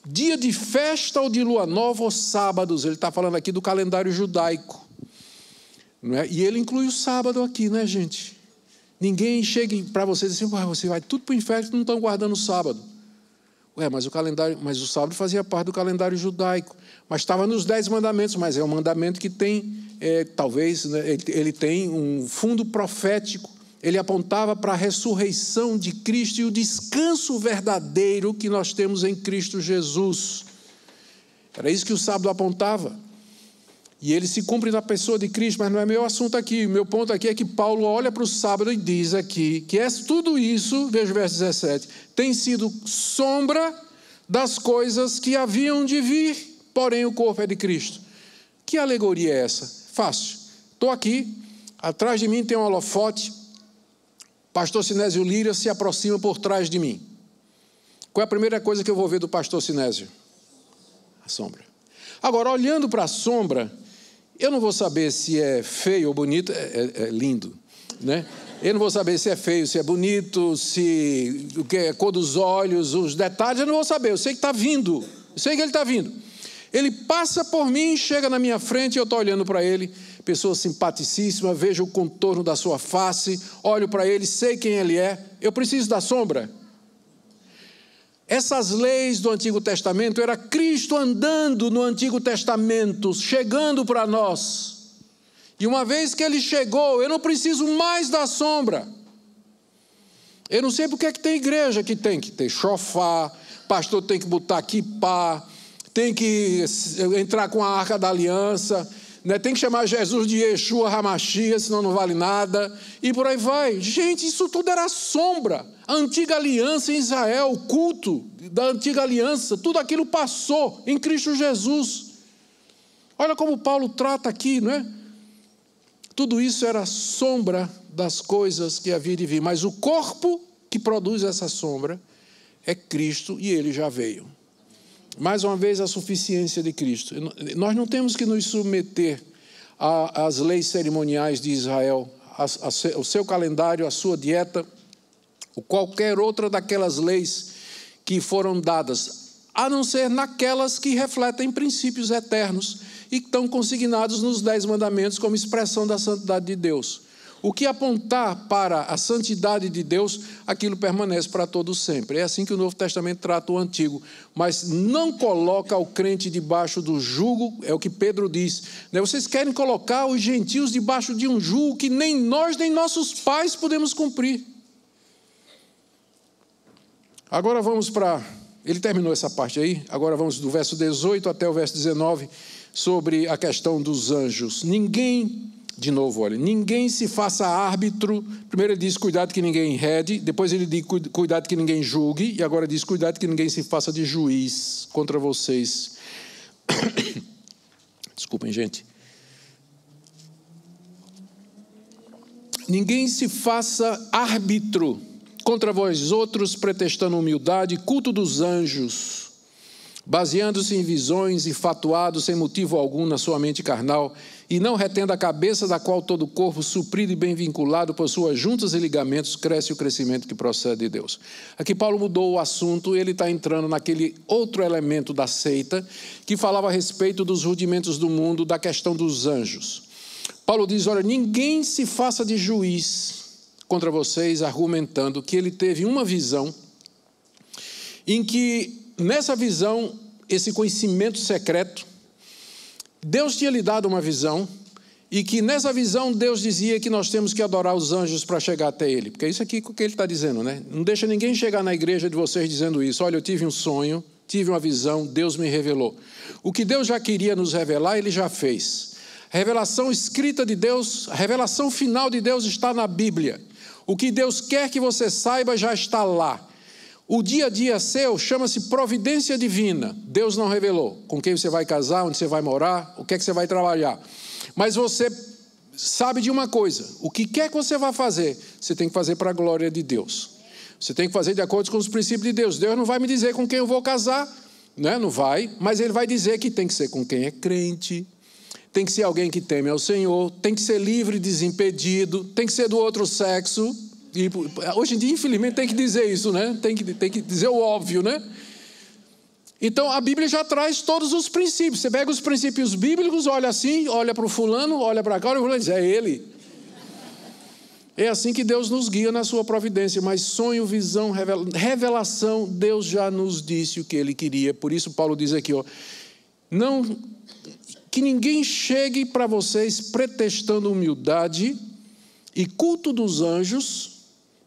dia de festa ou de lua nova ou sábados, ele está falando aqui do calendário judaico. Não é? E ele inclui o sábado aqui, né, gente? Ninguém chega para vocês assim, você vai tudo para o inferno, não estão guardando o sábado. Mas o sábado fazia parte do calendário judaico, mas estava nos 10 mandamentos, mas é um mandamento que tem, talvez, né, ele tem um fundo profético, ele apontava para a ressurreição de Cristo e o descanso verdadeiro que nós temos em Cristo Jesus. Era isso que o sábado apontava. E ele se cumpre na pessoa de Cristo, mas não é meu assunto aqui. O meu ponto aqui é que Paulo olha para o sábado e diz aqui que tudo isso, veja o verso 17, tem sido sombra das coisas que haviam de vir, porém o corpo é de Cristo. Que alegoria é essa? Fácil. Estou aqui, atrás de mim tem um holofote, pastor Sinésio Lira se aproxima por trás de mim. Qual é a primeira coisa que eu vou ver do pastor Sinésio? A sombra. Agora, olhando para a sombra, eu não vou saber se é feio ou bonito, é lindo, né? Eu não vou saber se é feio, se é bonito, se o que é a cor dos olhos, os detalhes, eu não vou saber. Eu sei que está vindo, eu sei que ele está vindo. Ele passa por mim, chega na minha frente, eu estou olhando para ele, pessoa simpaticíssima, vejo o contorno da sua face, olho para ele, sei quem ele é. Eu preciso da sombra. Essas leis do Antigo Testamento, era Cristo andando no Antigo Testamento, chegando para nós. E uma vez que ele chegou, eu não preciso mais da sombra. Eu não sei porque é que tem igreja que tem que ter chofar, pastor tem que botar quipá, tem que entrar com a Arca da Aliança, né? Tem que chamar Jesus de Yeshua Hamashia, senão não vale nada, e por aí vai. Gente, isso tudo era sombra. A antiga aliança em Israel, o culto da antiga aliança, tudo aquilo passou em Cristo Jesus. Olha como Paulo trata aqui, não é? Tudo isso era sombra das coisas que havia de vir, mas o corpo que produz essa sombra é Cristo e ele já veio. Mais uma vez, a suficiência de Cristo. Nós não temos que nos submeter às leis cerimoniais de Israel, ao seu calendário, à sua dieta, ou qualquer outra daquelas leis que foram dadas, a não ser naquelas que refletem princípios eternos e que estão consignados nos 10 mandamentos como expressão da santidade de Deus. O que apontar para a santidade de Deus, aquilo permanece para todo sempre. É assim que o Novo Testamento trata o Antigo, mas não coloca o crente debaixo do jugo, é o que Pedro diz, né? Vocês querem colocar os gentios debaixo de um jugo que nem nós, nem nossos pais podemos cumprir. Agora vamos para... Ele terminou essa parte aí, agora vamos do verso 18 até o verso 19, sobre a questão dos anjos. De novo, olha, ninguém se faça árbitro. Primeiro ele diz, cuidado que ninguém enrede. Depois ele diz, cuidado que ninguém julgue. E agora diz, cuidado que ninguém se faça de juiz contra vocês. Desculpem, gente. Ninguém se faça árbitro contra vós outros, pretextando humildade, culto dos anjos, baseando-se em visões e fatuado sem motivo algum na sua mente carnal, e não retendo a cabeça da qual todo o corpo, suprido e bem vinculado por suas juntas e ligamentos, cresce o crescimento que procede de Deus. Aqui Paulo mudou o assunto, ele está entrando naquele outro elemento da seita, que falava a respeito dos rudimentos do mundo, da questão dos anjos. Paulo diz, olha, ninguém se faça de juiz contra vocês, argumentando que ele teve uma visão, em que, nessa visão, esse conhecimento secreto, Deus tinha lhe dado uma visão, e que nessa visão Deus dizia que nós temos que adorar os anjos para chegar até Ele. Porque é isso aqui que ele está dizendo, né? Não deixa ninguém chegar na igreja de vocês dizendo isso. Olha, eu tive um sonho, tive uma visão, Deus me revelou. O que Deus já queria nos revelar, Ele já fez. A revelação escrita de Deus, a revelação final de Deus está na Bíblia. O que Deus quer que você saiba já está lá. O dia a dia seu chama-se providência divina. Deus não revelou com quem você vai casar, onde você vai morar, o que é que você vai trabalhar. Mas você sabe de uma coisa, o que quer que você vá fazer, você tem que fazer para a glória de Deus. Você tem que fazer de acordo com os princípios de Deus. Deus não vai me dizer com quem eu vou casar, né? Não vai, mas Ele vai dizer que tem que ser com quem é crente, tem que ser alguém que teme ao Senhor, tem que ser livre e desimpedido, tem que ser do outro sexo. E hoje em dia, infelizmente, tem que dizer isso, né? Tem que dizer o óbvio, né? Então, a Bíblia já traz todos os princípios. Você pega os princípios bíblicos, olha assim, olha para o fulano, olha para cá, olha para o fulano, diz, é ele. É assim que Deus nos guia na sua providência. Mas sonho, visão, revelação, Deus já nos disse o que Ele queria. Por isso, Paulo diz aqui, ó, que ninguém chegue para vocês pretextando humildade, e culto dos anjos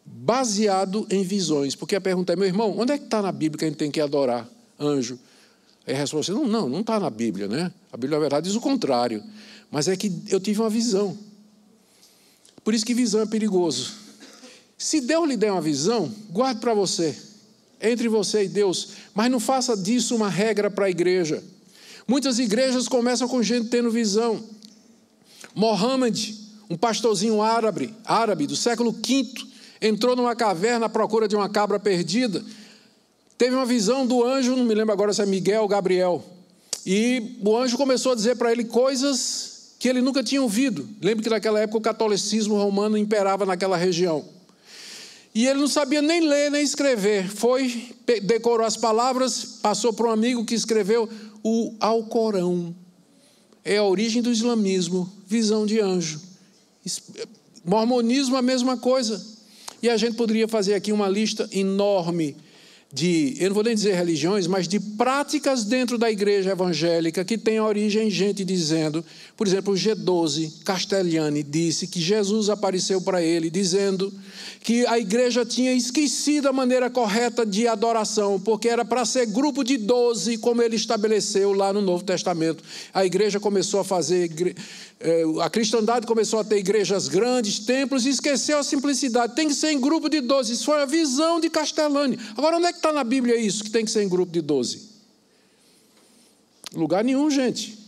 baseado em visões. Porque a pergunta é, meu irmão, onde é que está na Bíblia que a gente tem que adorar anjo? Aí a resposta é, não está na Bíblia, né? A Bíblia, na verdade, diz o contrário. Mas é que eu tive uma visão. Por isso que visão é perigoso. Se Deus lhe der uma visão, guarde para você, entre você e Deus, mas não faça disso uma regra para a igreja. Muitas igrejas começam com gente tendo visão. Mohammed, um pastorzinho árabe do século V, entrou numa caverna à procura de uma cabra perdida, teve uma visão do anjo, não me lembro agora se é Miguel ou Gabriel, e o anjo começou a dizer para ele coisas que ele nunca tinha ouvido. Lembra que naquela época o catolicismo romano imperava naquela região. E ele não sabia nem ler, nem escrever. Foi, decorou as palavras, passou para um amigo que escreveu o Alcorão. É a origem do islamismo, visão de anjo. Mormonismo, a mesma coisa. E a gente poderia fazer aqui uma lista enorme de, eu não vou nem dizer religiões, mas de práticas dentro da igreja evangélica que tem origem em gente dizendo, por exemplo, o G12 Castellani disse que Jesus apareceu para ele dizendo que a igreja tinha esquecido a maneira correta de adoração, porque era para ser grupo de 12, como ele estabeleceu lá no Novo Testamento. A igreja começou a fazer, a cristandade começou a ter igrejas grandes, templos, e esqueceu a simplicidade. Tem que ser em grupo de 12. Isso foi a visão de Castellani. Agora, onde é que está na Bíblia isso, que tem que ser em grupo de 12? Lugar nenhum, gente.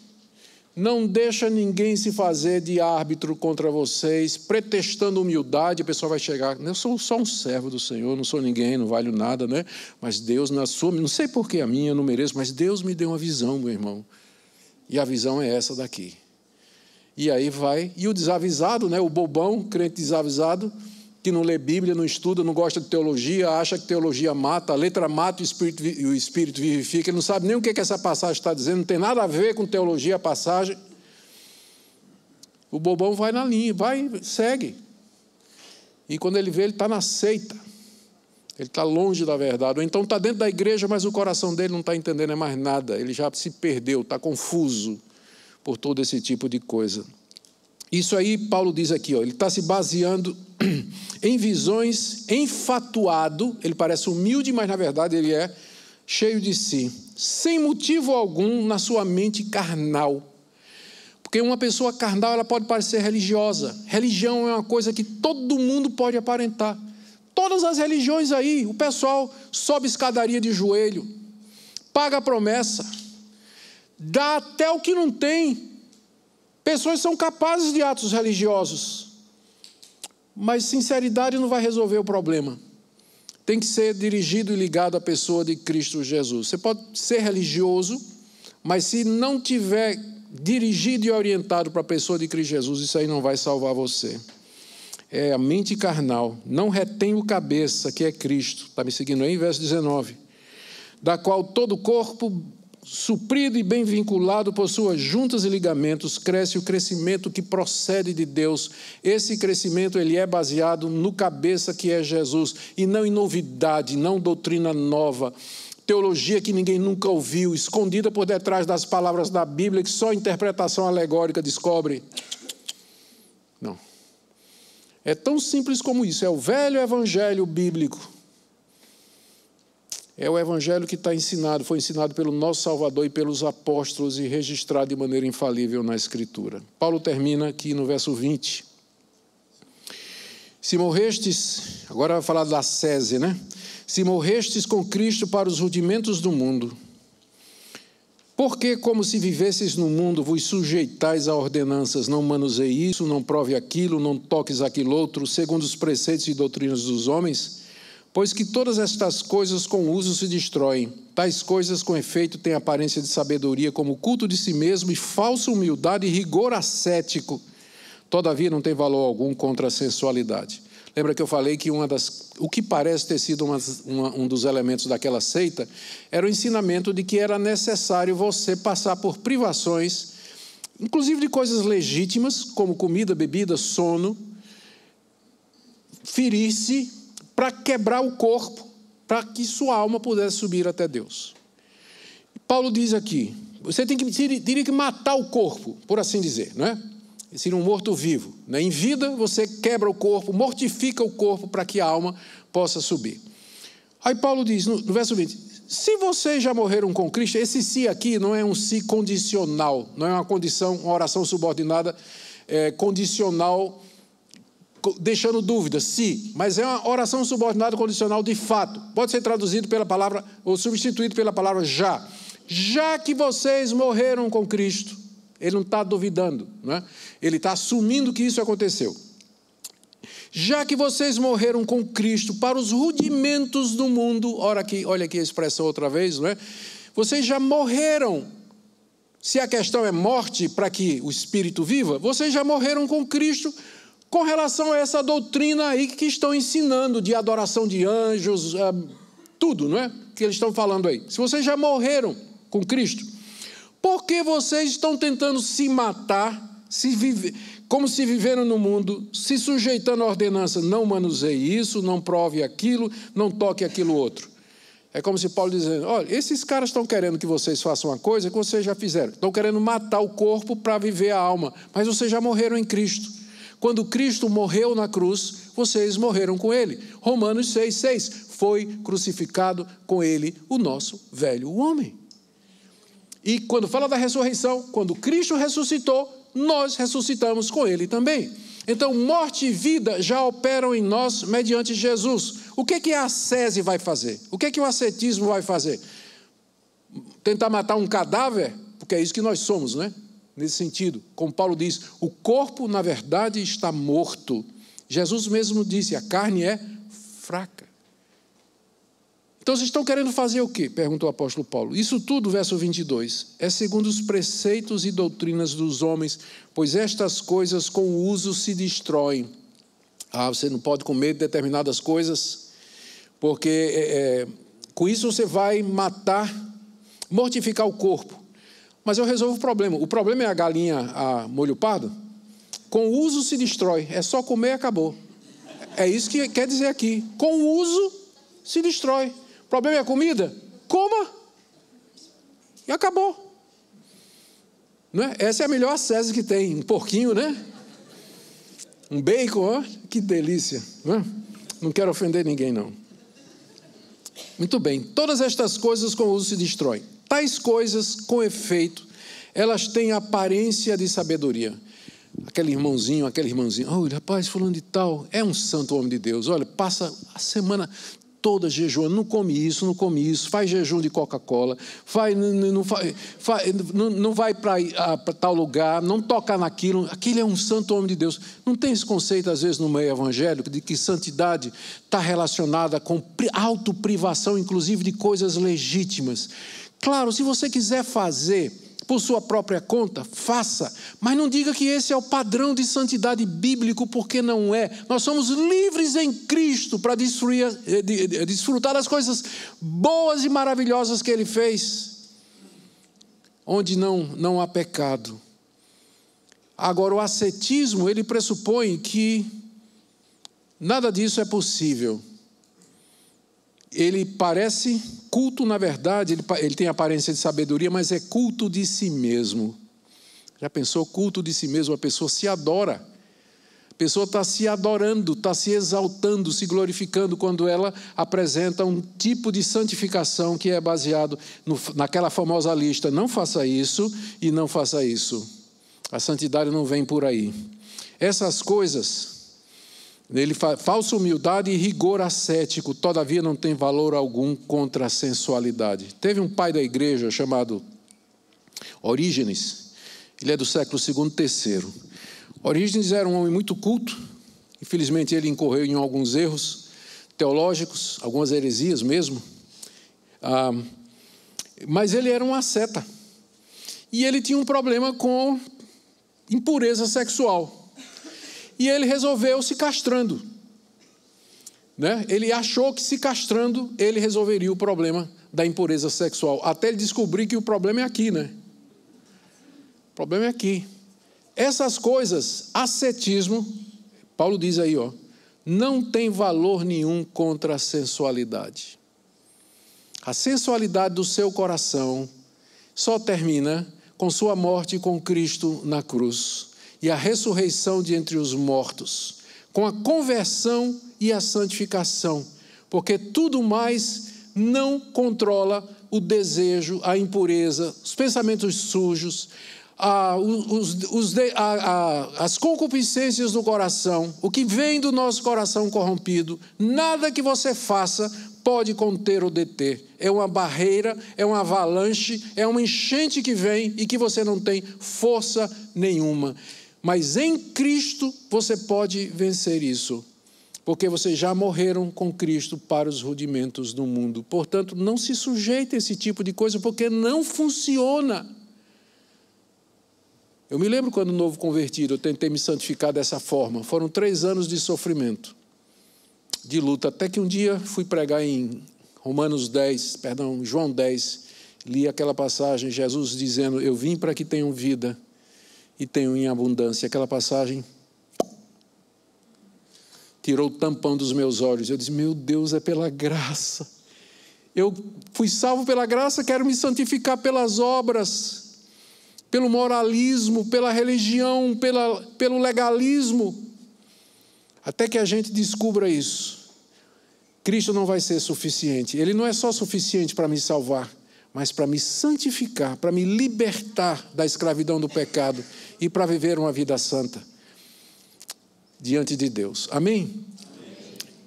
Não deixa ninguém se fazer de árbitro contra vocês, pretextando humildade. A pessoa vai chegar, eu sou só um servo do Senhor, não sou ninguém, não valho nada, né? Mas Deus, na sua, não sei por que a minha, eu não mereço, mas Deus me deu uma visão, meu irmão. E a visão é essa daqui. E aí vai, e o desavisado, né? O bobão, crente desavisado, que não lê Bíblia, não estuda, não gosta de teologia, acha que teologia mata, a letra mata e o Espírito vivifica. Ele não sabe nem o que essa passagem está dizendo, não tem nada a ver com teologia a passagem. O bobão vai na linha, vai, segue. E quando ele vê, ele está na seita. Ele está longe da verdade. Ou então está dentro da igreja, mas o coração dele não está entendendo mais nada. Ele já se perdeu, está confuso por todo esse tipo de coisa. Isso aí, Paulo diz aqui, ó, ele está se baseando em visões, enfatuado, ele parece humilde, mas na verdade ele é cheio de si, sem motivo algum na sua mente carnal. Porque uma pessoa carnal, ela pode parecer religiosa. Religião é uma coisa que todo mundo pode aparentar. Todas as religiões aí, o pessoal sobe escadaria de joelho, paga a promessa, dá até o que não tem. Pessoas são capazes de atos religiosos, mas sinceridade não vai resolver o problema. Tem que ser dirigido e ligado à pessoa de Cristo Jesus. Você pode ser religioso, mas se não tiver dirigido e orientado para a pessoa de Cristo Jesus, isso aí não vai salvar você. É a mente carnal, não retém o cabeça, que é Cristo. Está me seguindo aí? Verso 19. Da qual todo o corpo, suprido e bem vinculado por suas juntas e ligamentos, cresce o crescimento que procede de Deus. Esse crescimento ele é baseado no cabeça que é Jesus, e não em novidade, não doutrina nova, teologia que ninguém nunca ouviu, escondida por detrás das palavras da Bíblia, que só interpretação alegórica descobre. Não. É tão simples como isso, é o velho evangelho bíblico. É o evangelho que está ensinado, foi ensinado pelo nosso Salvador e pelos apóstolos e registrado de maneira infalível na Escritura. Paulo termina aqui no verso 20. Se morrestes, agora vai falar da sese, né? Se morrestes com Cristo para os rudimentos do mundo, porque como se vivesseis no mundo, vos sujeitais a ordenanças, não manuseie isso, não prove aquilo, não toques aquilo outro, segundo os preceitos e doutrinas dos homens? Pois que todas estas coisas com uso se destroem. Tais coisas com efeito têm aparência de sabedoria, como culto de si mesmo e falsa humildade e rigor ascético. Todavia não tem valor algum contra a sensualidade. Lembra que eu falei que o que parece ter sido um dos elementos daquela seita era o ensinamento de que era necessário você passar por privações, inclusive de coisas legítimas, como comida, bebida, sono, ferir-se, para quebrar o corpo, para que sua alma pudesse subir até Deus. Paulo diz aqui, você teria que matar o corpo, por assim dizer, não é? seria um morto-vivo. Em vida, você quebra o corpo, mortifica o corpo para que a alma possa subir. Aí Paulo diz, no verso 20, se vocês já morreram com Cristo, esse se aqui não é um se condicional, não é uma condição, uma oração subordinada condicional, deixando dúvidas, se, mas é uma oração subordinada condicional de fato. Pode ser traduzido pela palavra, ou substituído pela palavra já. Já que vocês morreram com Cristo, ele não está duvidando, né? Ele está assumindo que isso aconteceu. Já que vocês morreram com Cristo para os rudimentos do mundo, olha aqui a expressão outra vez, não é? Vocês já morreram. Se a questão é morte para que o Espírito viva, vocês já morreram com Cristo com relação a essa doutrina aí que estão ensinando, de adoração de anjos, tudo, não é? Que eles estão falando aí. Se vocês já morreram com Cristo, por que vocês estão tentando se matar, como se viveram no mundo, se sujeitando à ordenança, não manuseie isso, não prove aquilo, não toque aquilo outro? É como se Paulo dizendo, olha, esses caras estão querendo que vocês façam uma coisa que vocês já fizeram. Estão querendo matar o corpo para viver a alma, mas vocês já morreram em Cristo. Quando Cristo morreu na cruz, vocês morreram com Ele. Romanos 6,6, foi crucificado com Ele o nosso velho homem. E quando fala da ressurreição, quando Cristo ressuscitou, nós ressuscitamos com Ele também. Então, morte e vida já operam em nós mediante Jesus. O que a ascese vai fazer? O que o ascetismo vai fazer? Tentar matar um cadáver? Porque é isso que nós somos, né? Nesse sentido, como Paulo diz, o corpo, na verdade, está morto. Jesus mesmo disse, a carne é fraca. Então, vocês estão querendo fazer o quê? Perguntou o apóstolo Paulo. Isso tudo, verso 22, é segundo os preceitos e doutrinas dos homens, pois estas coisas com o uso se destroem. Você não pode comer determinadas coisas, porque com isso você vai matar, mortificar o corpo. Mas eu resolvo o problema. O problema é a galinha a molho pardo? Com o uso se destrói. É só comer e acabou. É isso que quer dizer aqui. Com o uso se destrói. O problema é a comida? Coma. E acabou. Não é? Essa é a melhor ascese que tem. Um porquinho, né? Um bacon, ó. Que delícia. Não quero ofender ninguém, não. Muito bem. Todas estas coisas com o uso se destroem. Tais coisas, com efeito, elas têm aparência de sabedoria. Aquele irmãozinho, olha, rapaz, fulano de tal, é um santo homem de Deus. Olha, passa a semana toda jejuando, não come isso, faz jejum de Coca-Cola, não vai para tal lugar, não toca naquilo. Aquele é um santo homem de Deus. Não tem esse conceito, às vezes, no meio evangélico, de que santidade está relacionada com autoprivação, inclusive de coisas legítimas. Claro, se você quiser fazer por sua própria conta, faça, mas não diga que esse é o padrão de santidade bíblico, porque não é. Nós somos livres em Cristo para desfrutar das coisas boas e maravilhosas que Ele fez, onde não há pecado. Agora, o ascetismo, ele pressupõe que nada disso é possível. Ele parece culto, na verdade, ele tem aparência de sabedoria, mas é culto de si mesmo. Já pensou? Culto de si mesmo, a pessoa se adora. A pessoa está se adorando, está se exaltando, se glorificando quando ela apresenta um tipo de santificação que é baseado naquela famosa lista. Não faça isso e não faça isso. A santidade não vem por aí. Essas coisas... Ele fala, falsa humildade e rigor ascético, todavia não tem valor algum contra a sensualidade. Teve um pai da igreja chamado Orígenes, ele é do século II, III. Orígenes era um homem muito culto, infelizmente ele incorreu em alguns erros teológicos, algumas heresias mesmo, mas ele era um asceta, e ele tinha um problema com impureza sexual. E ele resolveu se castrando, né? Ele achou que se castrando, ele resolveria o problema da impureza sexual. Até ele descobrir que o problema é aqui, né? O problema é aqui. Essas coisas, ascetismo, Paulo diz aí, não tem valor nenhum contra a sensualidade. A sensualidade do seu coração só termina com sua morte com Cristo na cruz. e a ressurreição de entre os mortos, com a conversão e a santificação, porque tudo mais não controla o desejo, a impureza, os pensamentos sujos, as concupiscências do coração, o que vem do nosso coração corrompido. Nada que você faça pode conter ou deter. É uma barreira, é uma avalanche, é uma enchente que vem e que você não tem força nenhuma. Mas em Cristo você pode vencer isso, porque vocês já morreram com Cristo para os rudimentos do mundo. Portanto, não se sujeite a esse tipo de coisa, porque não funciona. Eu me lembro quando novo convertido, eu tentei me santificar dessa forma. Foram 3 anos de sofrimento, de luta, até que um dia fui pregar em João 10, li aquela passagem, Jesus dizendo, eu vim para que tenham vida e tenham em abundância. Aquela passagem tirou o tampão dos meus olhos. Eu disse, meu Deus, é pela graça. Eu fui salvo pela graça, quero me santificar pelas obras, pelo moralismo, pela religião, pelo legalismo. Até que a gente descubra isso. Cristo não vai ser suficiente. Ele não é só suficiente para me salvar, mas para me santificar, para me libertar da escravidão do pecado e para viver uma vida santa diante de Deus. Amém?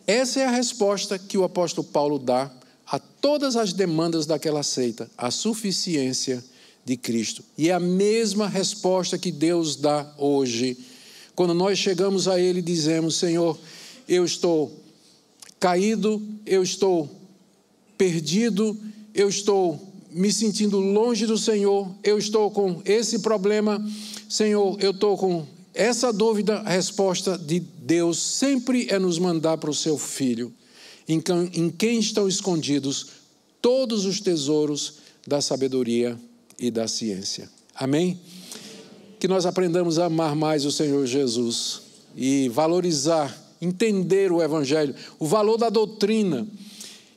Essa é a resposta que o apóstolo Paulo dá a todas as demandas daquela seita, a suficiência de Cristo. E é a mesma resposta que Deus dá hoje. Quando nós chegamos a Ele e dizemos, Senhor, eu estou caído, eu estou perdido, eu estou me sentindo longe do Senhor, eu estou com esse problema, Senhor, eu estou com essa dúvida. A resposta de Deus sempre é nos mandar para o seu Filho, em quem estão escondidos todos os tesouros da sabedoria e da ciência. Amém? Que nós aprendamos a amar mais o Senhor Jesus e valorizar, entender o Evangelho, o valor da doutrina.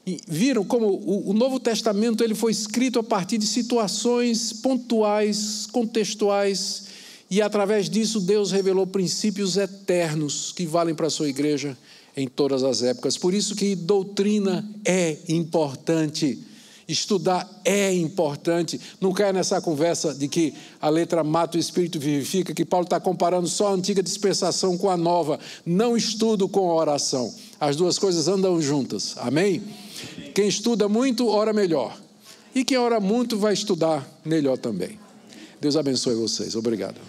E viram como o Novo Testamento ele foi escrito a partir de situações pontuais, contextuais, e através disso Deus revelou princípios eternos que valem para a sua igreja em todas as épocas. Por isso que doutrina é importante, estudar é importante. Não caia nessa conversa de que a letra mata, o Espírito vivifica, que Paulo está comparando só a antiga dispensação com a nova. Não estudo com a oração. As duas coisas andam juntas. Amém? Quem estuda muito, ora melhor. E quem ora muito vai estudar melhor também. Deus abençoe vocês. Obrigado.